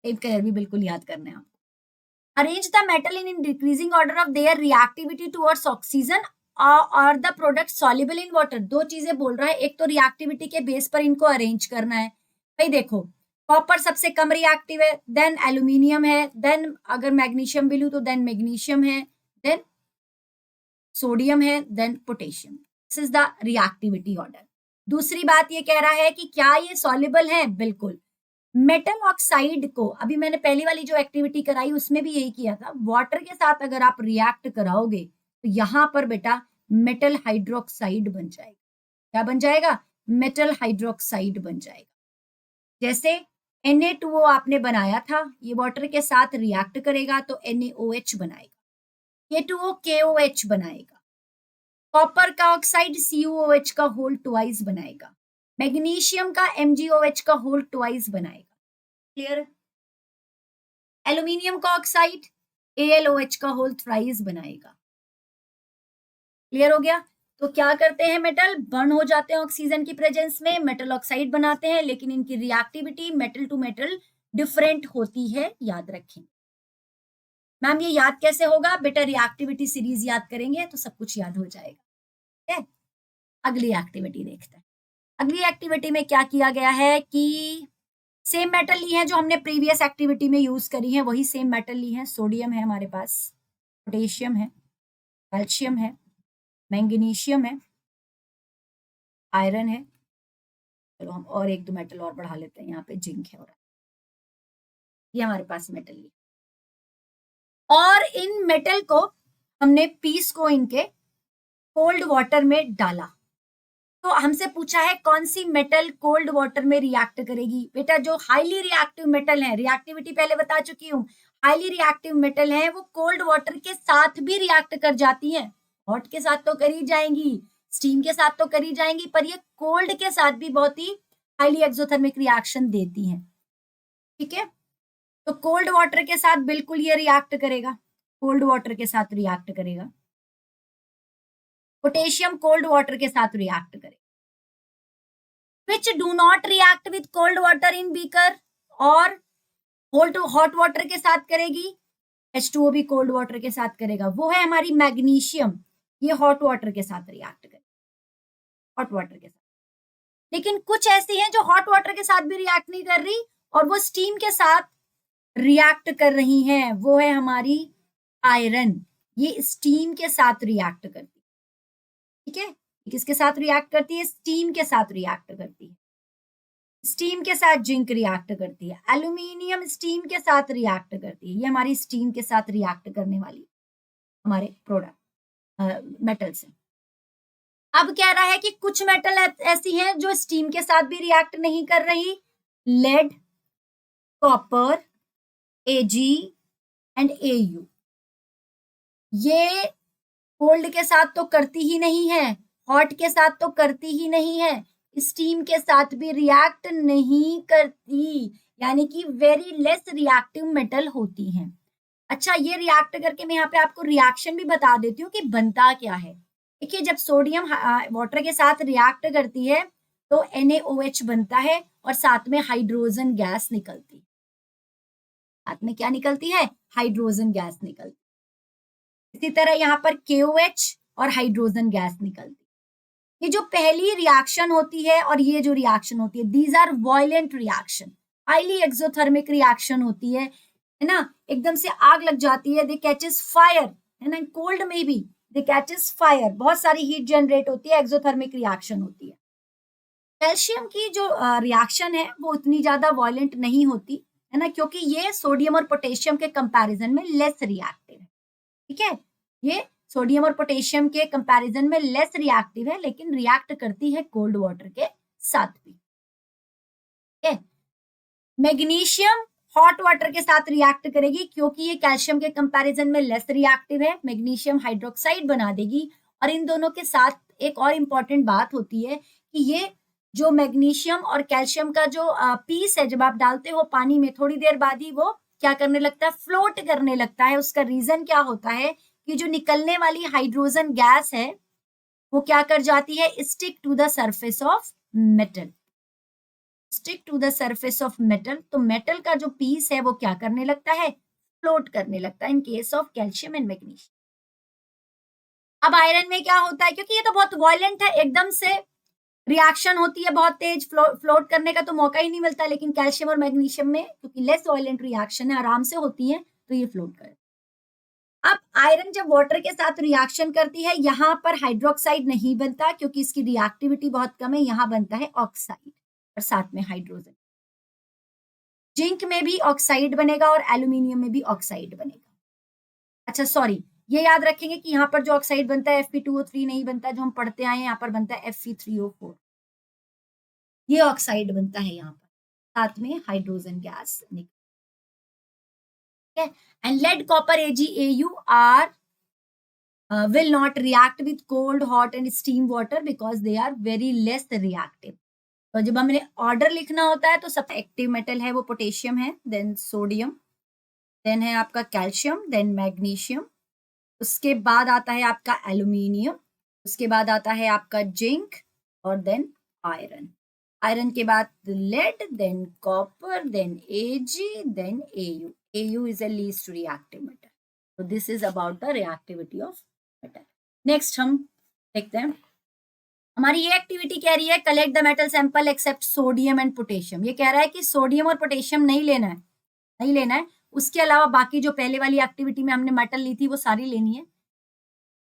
[SPEAKER 1] एक कलर भी बिल्कुल याद करना है आपको। Arrange the metal in decreasing order of their reactivity towards oxygen और the product soluble in water. दो चीजें बोल रहा है, एक तो रिएक्टिविटी के बेस पर इनको अरेंज करना है। भाई देखो, कॉपर सबसे कम रिएक्टिव है, देन एल्यूमिनियम है, देन अगर मैग्नीशियम भी लू तो देन मैग्नीशियम है, देन सोडियम है, then potassium. This is the reactivity order. दूसरी बात ये कह रहा है कि क्या ये सॉल्युबल है? बिल्कुल। मेटल ऑक्साइड को अभी मैंने पहली वाली जो एक्टिविटी कराई उसमें भी यही किया था, वाटर के साथ अगर आप रिएक्ट कराओगे तो यहां पर बेटा मेटल हाइड्रोक्साइड बन जाएगा। क्या बन जाएगा? मेटल हाइड्रोक्साइड बन जाएगा। जैसे Na2O आपने बनाया था, ये वाटर के साथ रिएक्ट करेगा तो NaOH बनाएगा, K2O KOH बनाएगा, कॉपर का ऑक्साइड CuOH का होल ट्वाइस बनाएगा, मैग्नीशियम का MgOH का होल ट्वाइस बनाएगा। क्लियर? एल्यूमिनियम का ऑक्साइड AlOH का होल थ्राइस बनाएगा। क्लियर हो गया? तो क्या करते हैं, मेटल बर्न हो जाते हैं ऑक्सीजन की प्रेजेंस में, मेटल ऑक्साइड बनाते हैं, लेकिन इनकी reactivity metal to metal different होती है, याद रखें। मैम ये याद कैसे होगा? बेटा रिएक्टिविटी सीरीज याद करेंगे तो सब कुछ याद हो जाएगा। ठीक है, अगली एक्टिविटी देखते हैं। अगली एक्टिविटी में क्या किया गया है कि सेम मेटल ली है जो हमने प्रीवियस एक्टिविटी में यूज करी है, वही सेम मेटल ली है। सोडियम है हमारे पास, पोटेशियम है, कैल्शियम है, मैंगनीशियम है, आयरन है। चलो हम और एक दो मेटल और बढ़ा लेते हैं, यहाँ पे जिंक है, और ये हमारे पास मेटल ली। और इन मेटल को हमने पीस को इनके कोल्ड वाटर में डाला। तो हमसे पूछा है कौन सी मेटल कोल्ड वाटर में रिएक्ट करेगी। बेटा जो हाईली रिएक्टिव मेटल है, रिएक्टिविटी पहले बता चुकी हूँ, हाईली रिएक्टिव मेटल है वो कोल्ड वाटर के साथ भी रिएक्ट कर जाती है। हॉट के साथ तो करी जाएंगी, स्टीम के साथ तो करी जाएंगी, पर ये कोल्ड के साथ भी बहुत ही हाईली एक्सोथर्मिक रिएक्शन देती है। ठीक है, तो कोल्ड वाटर के साथ बिल्कुल ये रिएक्ट करेगा, कोल्ड वाटर के साथ रिएक्ट करेगा। पोटेशियम कोल्ड वाटर के साथ रिएक्ट करेगा। which do not react with cold water in beaker, और हॉट वाटर के साथ करेगी, H2O भी कोल्ड वाटर के साथ करेगा, वो है हमारी मैग्नीशियम। ये हॉट वाटर के साथ रिएक्ट करेगी, हॉट वाटर के साथ। लेकिन कुछ ऐसी हैं जो हॉट वाटर के साथ भी रिएक्ट नहीं कर रही और वो स्टीम के साथ रिएक्ट कर रही हैं, वो है हमारी आयरन। ये स्टीम के साथ रिएक्ट करती है। ठीक है, किसके साथ रिएक्ट करती है? स्टीम के साथ रिएक्ट करती है। स्टीम के साथ जिंक रिएक्ट करती है, एल्यूमिनियम स्टीम के साथ रिएक्ट करती है। ये हमारी स्टीम के साथ रिएक्ट करने वाली हमारे प्रोडक्ट मेटल्स हैं। अब कह रहा है कि कुछ मेटल ऐसी हैं जो स्टीम के साथ भी रिएक्ट नहीं कर रही, lead, copper, Ag and Au। ये कोल्ड के साथ तो करती ही नहीं है, हॉट के साथ तो करती ही नहीं है, स्टीम के साथ भी रिएक्ट नहीं करती, यानी कि वेरी लेस रिएक्टिव मेटल होती हैं। अच्छा, ये रिएक्ट करके मैं यहाँ पे आपको रिएक्शन भी बता देती हूँ कि बनता क्या है। देखिए, जब सोडियम वाटर के साथ रिएक्ट करती है तो NaOH बनता है और साथ में हाइड्रोजन गैस निकलती है। साथ में क्या निकलती है? हाइड्रोजन गैस निकलती है। इसी तरह यहाँ पर KOH और हाइड्रोजन गैस निकलती है। ये जो पहली रिएक्शन होती है और ये जो रिएक्शन होती है, these are violent reaction, highly exothermic reaction होती है ना, एकदम से आग लग जाती है, दे कैचेस फायर, है ना, कोल्ड में भी दे कैचेस फायर, बहुत सारी हीट जनरेट होती है, एक्सोथर्मिक रिएक्शन होती है। कैल्शियम की जो रिएक्शन है वो उतनी ज्यादा वायलेंट नहीं होती, है ना, क्योंकि ये सोडियम और पोटेशियम के कंपैरिजन में लेस रिएक्टिव है। ठीक है, ये सोडियम और पोटेशियम के कंपैरिजन में लेस रिएक्टिव है, लेकिन रिएक्ट करती है कोल्ड वाटर के साथ भी। ठीक है, मैग्नीशियम हॉट वाटर के साथ रिएक्ट करेगी क्योंकि ये कैल्शियम के कंपैरिजन में लेस रिएक्टिव है, मैग्नीशियम हाइड्रोक्साइड बना देगी। और इन दोनों के साथ एक और इम्पॉर्टेंट बात होती है कि ये जो मैग्नीशियम और कैल्शियम का जो पीस है, जब आप डालते हो पानी में, थोड़ी देर बाद ही वो क्या करने लगता है, फ्लोट करने लगता है। उसका रीजन क्या होता है कि जो निकलने वाली हाइड्रोजन गैस है वो क्या कर जाती है, stick to the surface of metal, stick to the surface of metal. तो मेटल का जो पीस है वो क्या करने लगता है, फ्लोट करने लगता है in case of calcium and magnesium. अब आयरन में क्या होता है, क्योंकि ये तो बहुत वायलेंट है, एकदम से रिएक्शन होती है बहुत तेज, फ्लोट करने का तो मौका ही नहीं मिलता, लेकिन कैल्शियम और मैग्नीशियम में क्योंकि लेस वायलेंट रिएक्शन है, आराम से होती है, तो ये फ्लोट करे। अब आयरन जब वाटर के साथ रिएक्शन करती है, यहाँ पर हाइड्रोक्साइड नहीं बनता क्योंकि इसकी रिएक्टिविटी बहुत कम है, यहाँ बनता है ऑक्साइड और साथ में हाइड्रोजन। जिंक में भी ऑक्साइड बनेगा और एल्यूमिनियम में भी ऑक्साइड बनेगा। अच्छा सॉरी, ये याद रखेंगे कि यहाँ पर जो ऑक्साइड बनता है Fe2O3 नहीं बनता, जो हम पढ़ते आए हैं यहाँ पर बनता है Fe3O4, ये ऑक्साइड बनता है यहाँ पर, साथ में हाइड्रोजन गैस निकल। And lead, copper, AgAu are will not react with cold, hot and steam water because they are very less reactive. तो जब हमें ऑर्डर लिखना होता है तो सब एक्टिव मेटल है वो पोटेशियम है, देन सोडियम, देन है आपका कैल्शियम, देन मैग्नीशियम, उसके बाद आता है आपका एल्यूमिनियम, उसके बाद आता है आपका जिंक और देन आयरन, आयरन के बाद lead, then copper, then Ag, then Au. Au is a least reactive metal. So this is about the reactivity of metal. Next हम देखते हैं, हमारी ये एक्टिविटी कह रही है collect the metal sample except sodium and potassium. ये कह रहा है कि सोडियम और पोटेशियम नहीं लेना है, नहीं लेना है, उसके अलावा बाकी जो पहले वाली एक्टिविटी में हमने मेटल ली थी वो सारी लेनी है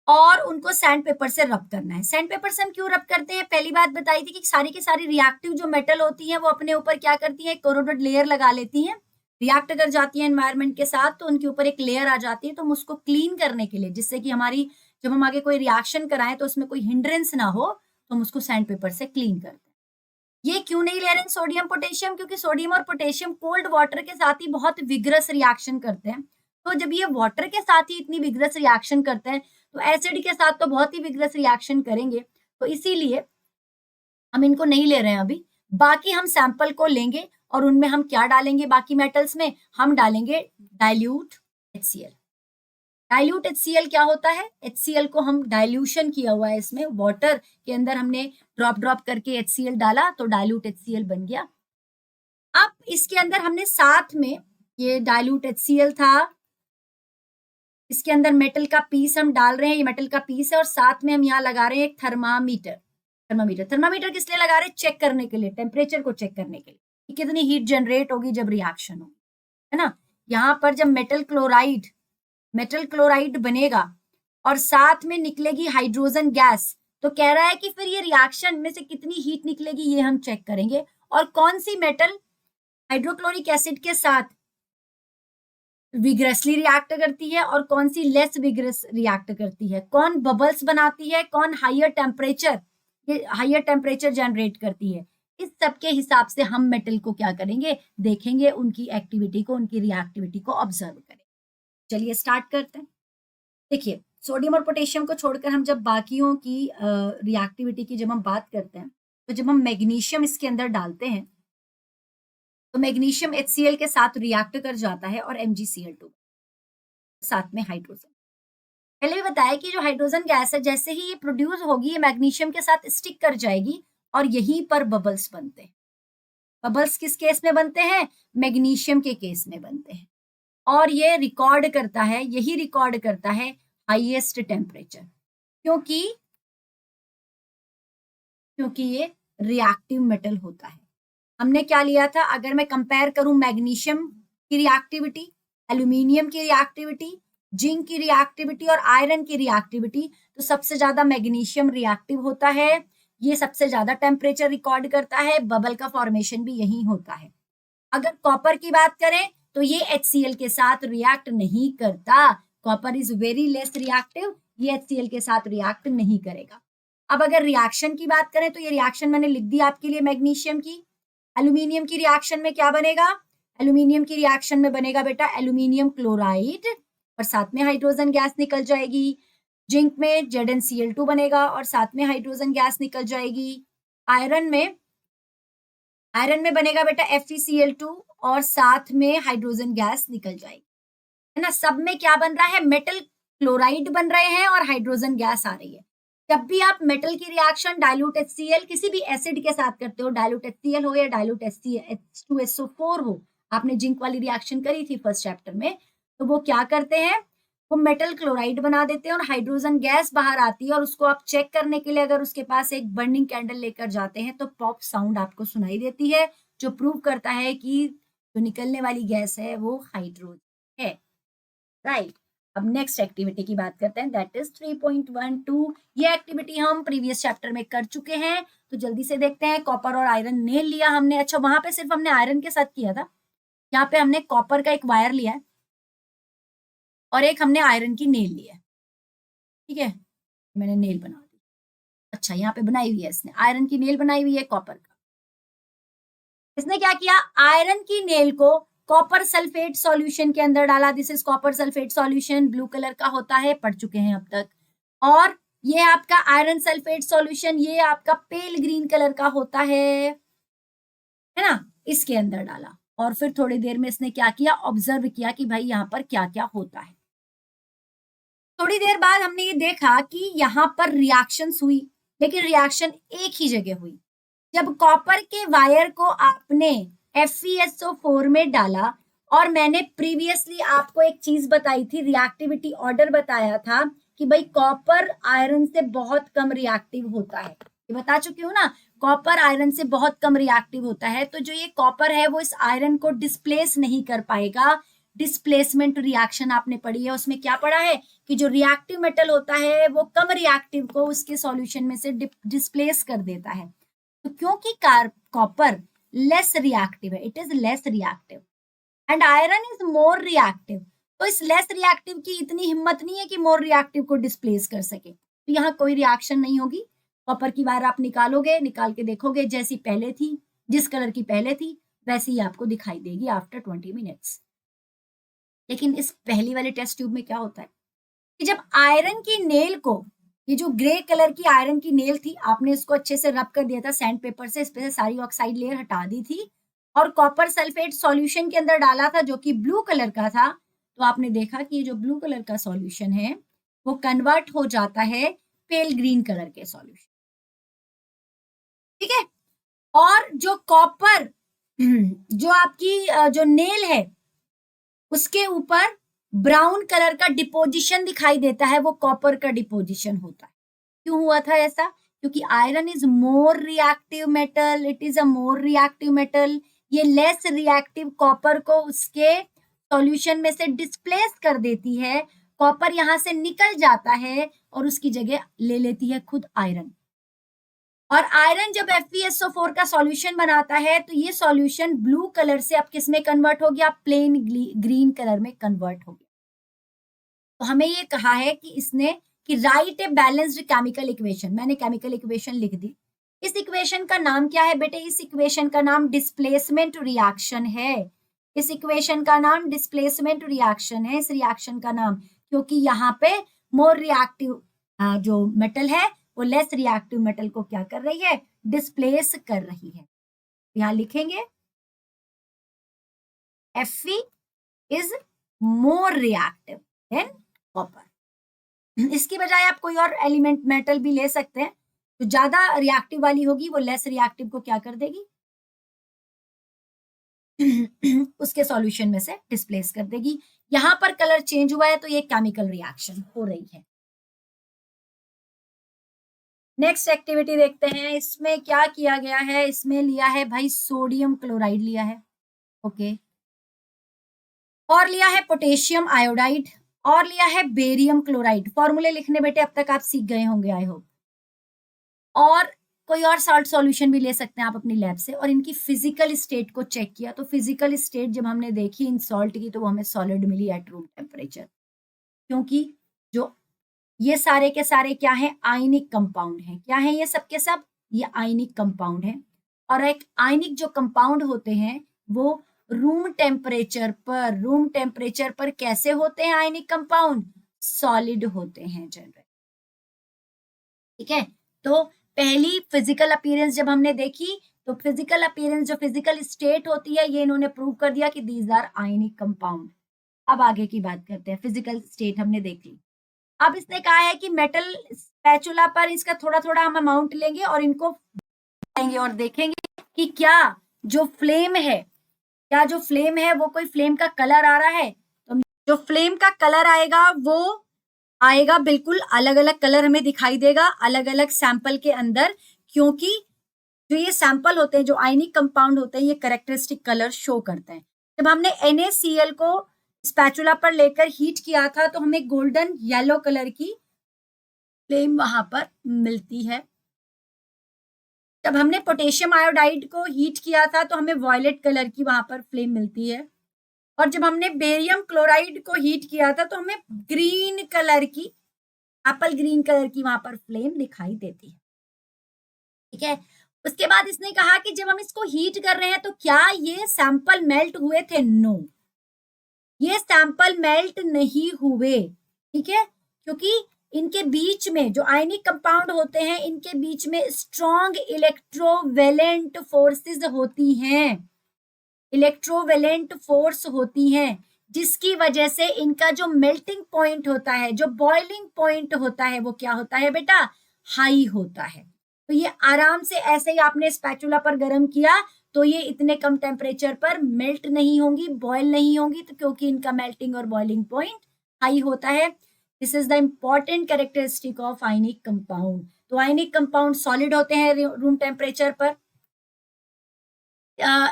[SPEAKER 1] और उनको सैंड पेपर से रब करना है। सैंड पेपर से हम क्यों रब करते हैं, पहली बात बताई थी कि सारी की सारी रिएक्टिव जो मेटल होती हैं वो अपने ऊपर क्या करती है, कोरोडेड लेयर लगा लेती हैं, रिएक्ट कर जाती है एनवायरनमेंट के साथ, तो उनके ऊपर एक लेयर आ जाती है। तो हम उसको क्लीन करने के लिए, जिससे कि हमारी जब हम आगे कोई रिएक्शन कराएं तो उसमें कोई हिंड्रेंस ना हो, तो हम उसको सैंड पेपर से क्लीन करते हैं। ये क्यों नहीं ले रहे हैं सोडियम पोटेशियम, क्योंकि सोडियम और पोटेशियम कोल्ड वाटर के साथ ही बहुत विग्रस रिएक्शन करते हैं। तो जब ये वाटर के साथ ही इतनी विग्रस रिएक्शन करते हैं तो एसिड के साथ तो बहुत ही विग्रस रिएक्शन करेंगे, तो इसीलिए हम इनको नहीं ले रहे हैं अभी। बाकी हम सैंपल को लेंगे और उनमें हम क्या डालेंगे, बाकी मेटल्स में हम डालेंगे डाइल्यूट HCl। डाइल्यूट HCl क्या होता है, HCl को हम डाइल्यूशन किया हुआ है, इसमें वाटर के अंदर हमने ड्रॉप ड्रॉप करके HCl डाला तो डाइल्यूट HCl बन गया। अब इसके अंदर हमने साथ में, ये डाइल्यूट HCl था, इसके अंदर मेटल का पीस हम डाल रहे हैं, ये मेटल का पीस है और साथ में हम यहाँ लगा रहे हैं एक थर्मामीटर। थर्मामीटर किस लिए लगा रहे हैं, चेक करने के लिए, टेम्परेचर को चेक करने के लिए कि कितनी हीट जनरेट होगी जब रिएक्शन होगी, है ना। यहाँ पर जब मेटल क्लोराइड बनेगा और साथ में निकलेगी हाइड्रोजन गैस, तो कह रहा है कि फिर ये रिएक्शन में से कितनी हीट निकलेगी ये हम चेक करेंगे, और कौन सी मेटल हाइड्रोक्लोरिक एसिड के साथ विग्रसली रिएक्ट करती है और कौन सी लेस विग्रस रिएक्ट करती है, कौन बबल्स बनाती है, कौन हायर टेम्परेचर जनरेट करती है। इस सब के हिसाब से हम मेटल को क्या करेंगे, देखेंगे, उनकी एक्टिविटी को, उनकी रिएक्टिविटी को ऑब्जर्व करेंगे। चलिए स्टार्ट करते हैं। देखिए, सोडियम और पोटेशियम को छोड़कर हम जब बाकियों की रिएक्टिविटी की जब हम बात करते हैं, तो जब हम मैग्नीशियम इसके अंदर डालते हैं तो मैग्नीशियम HCl के साथ रिएक्ट कर जाता है और MgCl2 साथ में हाइड्रोजन। पहले भी बताया कि जो हाइड्रोजन गैस है जैसे ही ये प्रोड्यूस होगी ये मैग्नीशियम के साथ स्टिक कर जाएगी और यहीं पर बबल्स बनते हैं। बबल्स किस केस में बनते हैं, मैग्नीशियम के केस में बनते हैं, और ये रिकॉर्ड करता है, यही रिकॉर्ड करता है हाईएस्ट टेम्परेचर, क्योंकि क्योंकि ये रिएक्टिव मेटल होता है। हमने क्या लिया था, अगर मैं कंपेयर करूं मैग्नीशियम की रिएक्टिविटी, एल्यूमिनियम की रिएक्टिविटी, जिंक की रिएक्टिविटी और आयरन की रिएक्टिविटी, तो सबसे ज्यादा मैग्नीशियम रिएक्टिव होता है। ये सबसे ज्यादा टेम्परेचर रिकॉर्ड करता है, बबल का फॉर्मेशन भी यही होता है। अगर कॉपर की बात करें तो ये HCl के साथ रिएक्ट नहीं करता। Copper is very less reactive, ये HCl के साथ रिएक्ट नहीं करेगा। अब अगर रिएक्शन की बात करें तो ये रिएक्शन मैंने लिख दी आपके लिए मैग्नीशियम की। एल्यूमिनियम की रिएक्शन में क्या बनेगा, एल्यूमिनियम की रिएक्शन में बनेगा बेटा एल्यूमिनियम क्लोराइड और साथ में हाइड्रोजन गैस निकल जाएगी। जिंक में ZnCl2 बनेगा और साथ में हाइड्रोजन गैस निकल जाएगी। आयरन में बनेगा बेटा FeCl2 और साथ में हाइड्रोजन गैस निकल जाएगी, है ना। सब में क्या बन रहा है, मेटल क्लोराइड बन रहे हैं और हाइड्रोजन गैस आ रही है। जब भी आप मेटल की रिएक्शन डाइल्यूट HCl किसी भी एसिड के साथ करते हो, डाइल्यूट HCl हो या डाइल्यूट H2SO4 हो, आपने जिंक वाली रिएक्शन करी थी फर्स्ट चैप्टर में, तो वो क्या करते हैं, वो मेटल क्लोराइड बना देते हैं और हाइड्रोजन गैस बाहर आती है और उसको आप चेक करने के लिए अगर उसके पास एक बर्निंग कैंडल लेकर जाते हैं तो पॉप साउंड आपको सुनाई देती है, जो प्रूव करता है कि जो निकलने वाली गैस है वो हाइड्रोजन है, राइट। अब नेक्स्ट एक्टिविटी की बात करते हैं, दैट इज 3.12। ये एक्टिविटी हम प्रीवियस चैप्टर में कर चुके हैं, तो जल्दी से देखते हैं। कॉपर और आयरन नेल लिया हमने, अच्छा वहां पे सिर्फ हमने आयरन के साथ किया था, यहाँ पे हमने कॉपर का एक वायर लिया है और एक हमने आयरन की नेल लिया है, ठीक है। मैंने नेल बना दी, अच्छा यहाँ पे बनाई हुई है इसने, आयरन की नेल बनाई हुई है कॉपर का। इसने क्या किया, आयरन की नेल को कॉपर सल्फेट सॉल्यूशन के अंदर डाला। This is copper sulphate solution, blue colour का होता है, पढ़ चुके हैं अब तक। और ये आपका आयरन सल्फेट सॉल्यूशन, ये आपका पेल ग्रीन कलर का होता है ना, इसके अंदर डाला। और फिर थोड़ी देर में इसने क्या किया, ऑब्जर्व किया कि भाई यहाँ पर क्या क्या होता है। थोड़ी देर बाद हमने ये देखा कि यहाँ पर रिएक्शंस हुई, लेकिन रिएक्शन एक ही जगह हुई। जब कॉपर के वायर को आपने FeSO4 में डाला, और मैंने प्रीवियसली आपको एक चीज बताई थी, रिएक्टिविटी ऑर्डर बताया था कि भाई कॉपर आयरन से बहुत कम रिएक्टिव होता है, ये बता चुकी हूँ ना, कॉपर आयरन से बहुत कम रिएक्टिव होता है। तो जो ये कॉपर है वो इस आयरन को डिस्प्लेस नहीं कर पाएगा। डिस्प्लेसमेंट रिएक्शन आपने पढ़ी है, उसमें क्या पढ़ा है कि जो रिएक्टिव मेटल होता है वो कम रिएक्टिव को उसके सॉल्यूशन में से डिस्प्लेस कर देता है। तो क्योंकि कॉपर लेस रिएक्टिव है, it is less reactive and iron is more reactive, तो इस लेस रिएक्टिव की इतनी हिम्मत नहीं है कि मोर रिएक्टिव को डिस्प्लेस कर सके, तो यहाँ कोई रिएक्शन नहीं होगी। कॉपर की वायर आप निकालोगे, निकाल के देखोगे जैसी पहले थी, जिस कलर की पहले थी वैसी ही आपको दिखाई देगी आफ्टर 20 मिनट्स। लेकिन इस पहली वाले टेस्ट ट्यूब में क्या होता है कि जब आयरन की नेल को, ये जो ग्रे कलर की आयरन की नेल थी, आपने इसको अच्छे से रब कर दिया था सैंड पेपर से, इस पे से सारी ऑक्साइड लेयर हटा दी थी और कॉपर सल्फेट सॉल्यूशन के अंदर डाला था जो कि ब्लू कलर का था, तो आपने देखा कि ये जो ब्लू कलर का सॉल्यूशन है वो कन्वर्ट हो जाता है पेल ग्रीन कलर के सॉल्यूशन, ठीक है। और जो कॉपर जो आपकी जो नेल है उसके ऊपर ब्राउन कलर का डिपोजिशन दिखाई देता है, वो कॉपर का डिपोजिशन होता है। क्यों हुआ था ऐसा, क्योंकि iron is more reactive metal, it is a more reactive metal, ये लेस रिएक्टिव कॉपर को उसके सॉल्यूशन में से डिस्प्लेस कर देती है, कॉपर यहां से निकल जाता है और उसकी जगह ले लेती है खुद आयरन। और आयरन जब FeSO4 का सॉल्यूशन बनाता है तो ये सॉल्यूशन ब्लू कलर से अब किस में कन्वर्ट हो गया, प्लेन ग्रीन कलर में कन्वर्ट हो गया। तो हमें ये कहा है कि इसने कि right a balanced chemical equation, मैंने केमिकल इक्वेशन लिख दी। इस इक्वेशन का नाम क्या है बेटे, इस इक्वेशन का नाम डिस्प्लेसमेंट रिएक्शन है। इस इक्वेशन का नाम डिस्प्लेसमेंट रिएक्शन है, इस रिएक्शन का नाम, क्योंकि यहाँ पे मोर रिएक्टिव जो मेटल है वो लेस रिएक्टिव मेटल को क्या कर रही है, डिस्प्लेस कर रही है। यहाँ लिखेंगे Fe is more reactive than copper. इसकी बजाय आप कोई और एलिमेंट मेटल भी ले सकते हैं, तो ज्यादा रिएक्टिव वाली होगी वो लेस रिएक्टिव को क्या कर देगी उसके सॉल्यूशन में से डिस्प्लेस कर देगी। यहां पर कलर चेंज हुआ है तो ये केमिकल रिएक्शन हो रही है। नेक्स्ट एक्टिविटी देखते हैं, इसमें क्या किया गया है। इसमें लिया है भाई सोडियम क्लोराइड लिया है, ओके, और लिया है पोटेशियम आयोडाइड, और लिया है बेरियम क्लोराइड। फॉर्मूले लिखने बेटे अब तक आप सीख गए होंगे आई होप। और कोई और साल्ट सॉल्यूशन भी ले सकते हैं आप अपनी लैब से, और इनकी फिजिकल स्टेट को चेक किया। तो फिजिकल स्टेट जब हमने देखी इन सॉल्ट की तो वो हमें सॉलिड मिली एट रूम टेम्परेचर, क्योंकि जो ये सारे के सारे क्या है, आयनिक कंपाउंड है। क्या है ये सब के सब, ये आयनिक कंपाउंड है। और एक आयनिक जो कंपाउंड होते हैं वो रूम टेम्परेचर पर कैसे होते हैं आयनिक कंपाउंड, सॉलिड होते हैं जनरल। ठीक है, तो पहली फिजिकल अपीयरेंस जब हमने देखी तो फिजिकल अपीयरेंस जो फिजिकल स्टेट होती है ये इन्होंने प्रूव कर दिया कि दीज आर आयनिक कंपाउंड। अब आगे की बात करते हैं, फिजिकल स्टेट हमने देख ली। अब इसने कहा है कि मेटल स्पैचुला पर इसका थोड़ा थोड़ा हम अमाउंट लेंगे और इनको लेंगे और देखेंगे कि क्या जो फ्लेम है, क्या जो फ्लेम है वो कोई फ्लेम का कलर आ रहा है। तो जो फ्लेम का कलर आएगा वो आएगा बिल्कुल अलग अलग कलर हमें दिखाई देगा अलग अलग सैंपल के अंदर, क्योंकि जो ये सैंपल होते हैं, जो आयनिक कंपाउंड होते हैं, ये कैरेक्टरिस्टिक कलर शो करते हैं। जब हमने NaCl को स्पैचुला पर लेकर हीट किया था तो हमें गोल्डन येलो कलर की फ्लेम वहां पर मिलती है। जब हमने पोटेशियम आयोडाइड को हीट किया था तो हमें वॉयलेट कलर की वहां पर फ्लेम मिलती है। और जब हमने बेरियम क्लोराइड को हीट किया था तो हमें ग्रीन कलर की, एप्पल ग्रीन कलर की वहां पर फ्लेम दिखाई देती है। ठीक है, उसके बाद इसने कहा कि जब हम इसको हीट कर रहे हैं तो क्या ये सैंपल मेल्ट हुए थे, नो, ये सैंपल मेल्ट नहीं हुए। ठीक है, क्योंकि इनके बीच में जो आयनिक कंपाउंड होते हैं इनके बीच में स्ट्रॉन्ग इलेक्ट्रोवेलेंट फोर्सेस होती हैं, इलेक्ट्रोवेलेंट फोर्स होती हैं, जिसकी वजह से इनका जो मेल्टिंग पॉइंट होता है, जो बॉइलिंग पॉइंट होता है, वो क्या होता है बेटा, हाई होता है। तो ये आराम से ऐसे ही आपने स्पैचुला पर गर्म किया तो ये इतने कम टेम्परेचर पर मेल्ट नहीं होंगी, बॉयल नहीं होंगी, तो क्योंकि इनका मेल्टिंग और बॉइलिंग पॉइंट हाई होता है। This is the important characteristic of ionic compound. तो आयनिक कंपाउंड सॉलिड होते हैं रूम टेम्परेचर पर,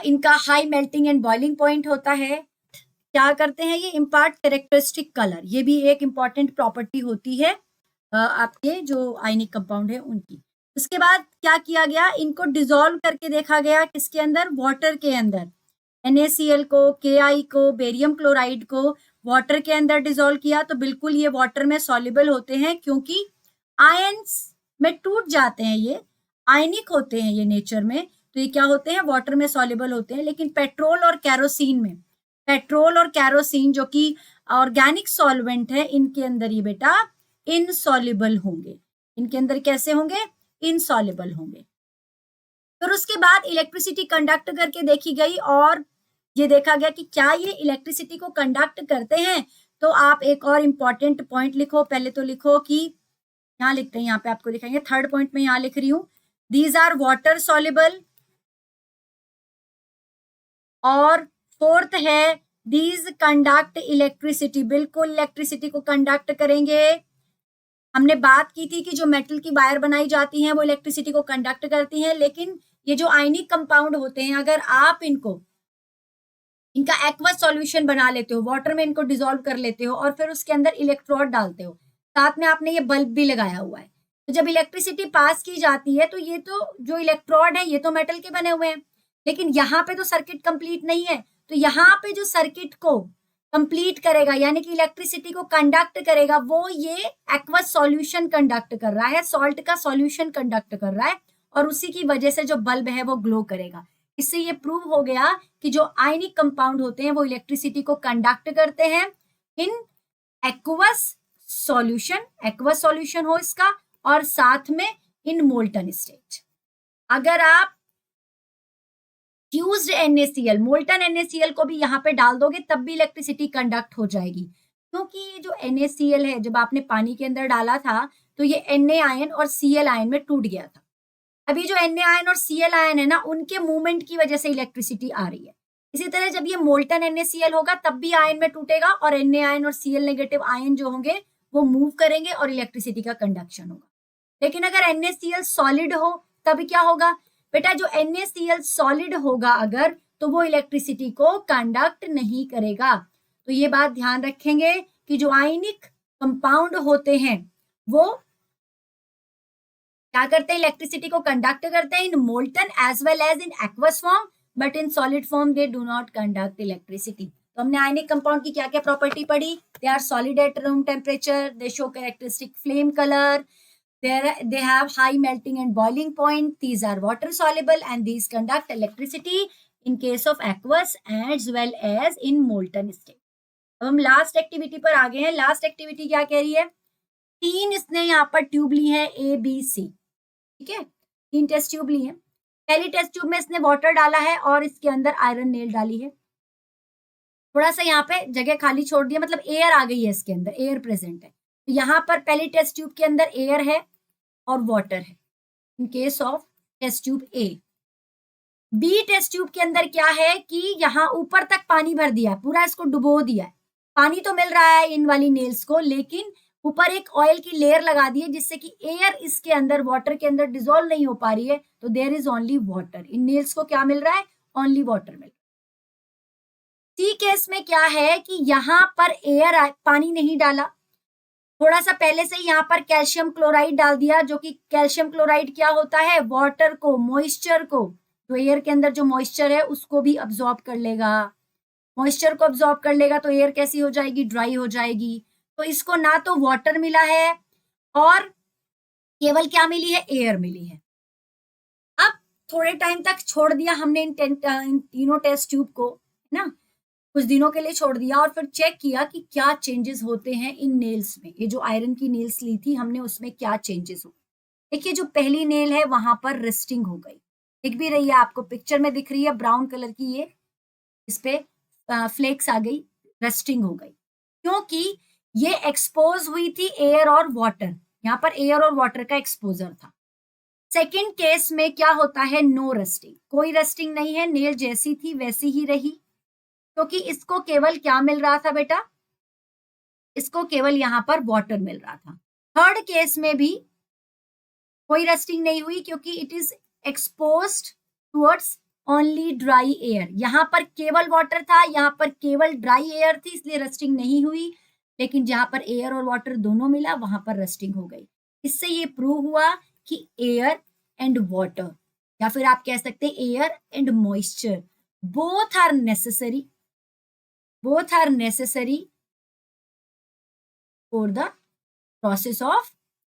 [SPEAKER 1] इनका high melting and boiling point होता है। क्या करते हैं ये, इम्पार्ट कैरेक्टरिस्टिक कलर, ये भी एक इंपॉर्टेंट प्रॉपर्टी होती है आपके जो आयनिक कंपाउंड है उनकी। उसके बाद क्या किया गया, इनको डिसॉल्व करके देखा गया किसके अंदर, वाटर के अंदर। NaCl को, Ki को, बेरियम क्लोराइड को वाटर के अंदर डिसॉल्व किया तो बिल्कुल ये वाटर में सॉल्युबल होते हैं, क्योंकि आयंस में टूट जाते हैं, ये आयनिक होते हैं ये नेचर में, तो ये क्या होते हैं, वाटर में सॉल्युबल होते हैं। लेकिन पेट्रोल और कैरोसिन में, पेट्रोल और कैरोसिन जो कि ऑर्गेनिक सॉल्वेंट है, इनके अंदर ये बेटा इनसॉल्युबल होंगे। इनके अंदर कैसे होंगे, इनसॉल्युबल होंगे। फिर उसके बाद इलेक्ट्रिसिटी कंडक्ट करके देखी गई और ये देखा गया कि क्या ये इलेक्ट्रिसिटी को कंडक्ट करते हैं। तो आप एक और इंपॉर्टेंट पॉइंट लिखो, पहले तो लिखो कि यहाँ लिखते हैं, यहाँ पे आपको दिखाएंगे, थर्ड पॉइंट में यहाँ लिख रही हूँ, दीज आर वाटर सॉल्युबल। और फोर्थ है दीज कंडक्ट इलेक्ट्रिसिटी, बिल्कुल इलेक्ट्रिसिटी को कंडक्ट करेंगे। हमने बात की थी कि जो मेटल की वायर बनाई जाती हैं वो इलेक्ट्रिसिटी को कंडक्ट करती हैं, लेकिन ये जो आयनिक कंपाउंड होते हैं अगर आप इनको, इनका एक्वस सॉल्यूशन बना लेते हो, वाटर में इनको डिसॉल्व कर लेते हो और फिर उसके अंदर इलेक्ट्रोड डालते हो, साथ में आपने ये बल्ब भी लगाया हुआ है, तो जब इलेक्ट्रिसिटी पास की जाती है तो ये तो जो इलेक्ट्रोड है ये तो मेटल के बने हुए हैं, लेकिन यहाँ पे तो सर्किट कंप्लीट नहीं है। तो यहाँ पे जो सर्किट को कंप्लीट करेगा यानी कि इलेक्ट्रिसिटी को कंडक्ट करेगा वो ये एक्वस सॉल्यूशन कंडक्ट कर रहा है, सॉल्ट का सॉल्यूशन कंडक्ट कर रहा है, और उसी की वजह से जो बल्ब है वो ग्लो करेगा। इससे ये प्रूव हो गया कि जो आयनिक कंपाउंड होते हैं वो इलेक्ट्रिसिटी को कंडक्ट करते हैं इन एक्वस सॉल्यूशन हो इसका, और साथ में इन मोल्टन स्टेट। अगर आप फ्यूज्ड NaCl, मोल्टन NaCl को भी यहाँ पे डाल दोगे तब भी इलेक्ट्रिसिटी कंडक्ट हो जाएगी, क्योंकि ये जो NaCl है जब आपने पानी के अंदर डाला था तो ये Na आयन और Cl आयन में टूट गया था। अभी जो Na आयन और Cl आयन है ना, उनके मूवमेंट की वजह से इलेक्ट्रिसिटी आ रही है। इसी तरह जब ये मोल्टन NaCl होगा तब भी आयन में टूटेगा और Na आयन और Cl नेगेटिव आयन जो होंगे वो मूव करेंगे और इलेक्ट्रिसिटी का कंडक्शन होगा। लेकिन अगर NaCl सॉलिड हो तब क्या होगा बेटा, जो NaCl सॉलिड होगा अगर, तो वो इलेक्ट्रिसिटी को कंडक्ट नहीं करेगा। तो ये बात ध्यान रखेंगे कि जो आयनिक कंपाउंड होते हैं वो क्या करते हैं, इलेक्ट्रिसिटी को कंडक्ट करते हैं in molten as well as in aqueous form, but in solid form they do not conduct electricity. तो हमने आयनिक कंपाउंड की क्या क्या प्रॉपर्टी पढ़ी, they are solid at room temperature, they show characteristic flame colour, they have high melting and boiling point, these are water soluble and these conduct electricity in case of aqueous as well as in molten state। अब हम last activity पर आ गए हैं। Last activity क्या कह रही है, 3 इसने यहाँ पर ट्यूब ली है A B C, ठीक है, 3 टेस्ट ट्यूब ली है। पहली टेस्ट ट्यूब में इसने वाटर डाला है और इसके अंदर आयरन नेल डाली है। थोड़ा सा यहाँ पे जगह खाली छोड़ दिया, मतलब एयर आ गई है इसके अंदर, एयर प्रेजेंट है। तो यहाँ पर पहली टेस्ट ट्यूब के अंदर एयर है और वाटर है in case of test tube A। B test tube के अंदर क्या है कि यहाँ ऊपर तक पानी भर दिया, पूरा इसको डुबो दिया है, पानी तो मिल रहा है इन वाली नेल्स को, लेकिन ऊपर एक ऑयल की लेयर लगा दी है जिससे कि एयर इसके अंदर वाटर के अंदर डिसॉल्व नहीं हो पा रही है। तो there is only water, in nails को क्या मिल रहा है, ओनली वाटर मिल रहा है। सी केस में क्या है कि यहाँ पर एयर पानी नहीं डाला, थोड़ा सा पहले से यहाँ पर कैल्शियम क्लोराइड डाल दिया, जो कि कैल्शियम क्लोराइड क्या होता है, वाटर को, मॉइस्चर को, जो एयर के अंदर जो मॉइस्चर है उसको भी अब्सॉर्ब कर लेगा। मॉइस्चर को अब्सॉर्ब कर लेगा तो एयर कैसी हो जाएगी, ड्राई हो जाएगी। तो इसको ना तो वाटर मिला है और केवल क्या मिली है, एयर मिली है। अब थोड़े टाइम तक छोड़ दिया हमने इन तीनों टेस्ट ट्यूब को, है ना, कुछ दिनों के लिए छोड़ दिया और फिर चेक किया कि क्या चेंजेस होते हैं इन नेल्स में। ये जो आयरन की नेल्स ली थी हमने, उसमें क्या चेंजेस हुए। देखिए जो पहली नेल है वहां पर रस्टिंग हो गई, दिख भी रही है आपको, पिक्चर में दिख रही है ब्राउन कलर की, ये इस पे फ्लेक्स आ गई, रस्टिंग हो गई, क्योंकि ये एक्सपोज हुई थी एयर और वाटर, यहाँ पर एयर और वाटर का एक्सपोजर था। सेकेंड केस में क्या होता है, नो रस्टिंग, कोई रस्टिंग नहीं है, नेल जैसी थी वैसी ही रही, क्योंकि इसको केवल क्या मिल रहा था बेटा, इसको केवल यहाँ पर वाटर मिल रहा था। थर्ड केस में भी कोई रस्टिंग नहीं हुई क्योंकि it is exposed towards only dry air, यहाँ पर केवल वाटर था, यहाँ पर केवल ड्राई एयर थी, इसलिए रस्टिंग नहीं हुई। लेकिन जहां पर एयर और वाटर दोनों मिला वहां पर रस्टिंग हो गई। इससे ये प्रूव हुआ कि एयर एंड वाटर, या फिर आप कह सकते हैं air and moisture, both are necessary for the process of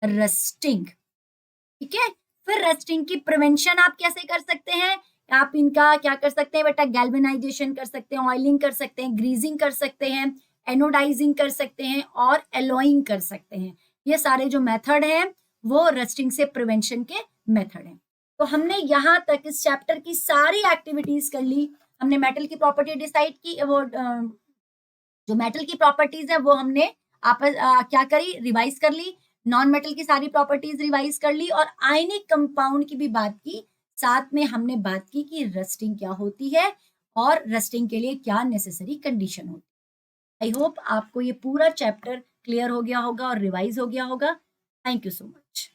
[SPEAKER 1] rusting, ठीक है। फिर रस्टिंग की प्रिवेंशन आप कैसे कर सकते हैं, आप इनका क्या कर सकते हैं बेटा, गैल्वेनाइजेशन कर सकते हैं, ऑयलिंग कर सकते हैं, ग्रीजिंग कर सकते हैं, एनोडाइजिंग कर सकते हैं और एलोइंग कर सकते हैं। ये सारे जो मेथड हैं वो रस्टिंग से प्रिवेंशन के मेथड हैं। तो हमने यहाँ तक इस चैप्टर की सारी एक्टिविटीज कर ली। हमने मेटल की प्रॉपर्टी डिसाइड की, वो जो मेटल की प्रॉपर्टीज है वो हमने आपस क्या करी, रिवाइज कर ली, नॉन मेटल की सारी प्रॉपर्टीज रिवाइज कर ली और आयनिक कंपाउंड की भी बात की। साथ में हमने बात की कि रस्टिंग क्या होती है और रस्टिंग के लिए क्या नेसेसरी कंडीशन होती है। आई होप आपको ये पूरा चैप्टर क्लियर हो गया होगा और रिवाइज हो गया होगा। Thank you so much.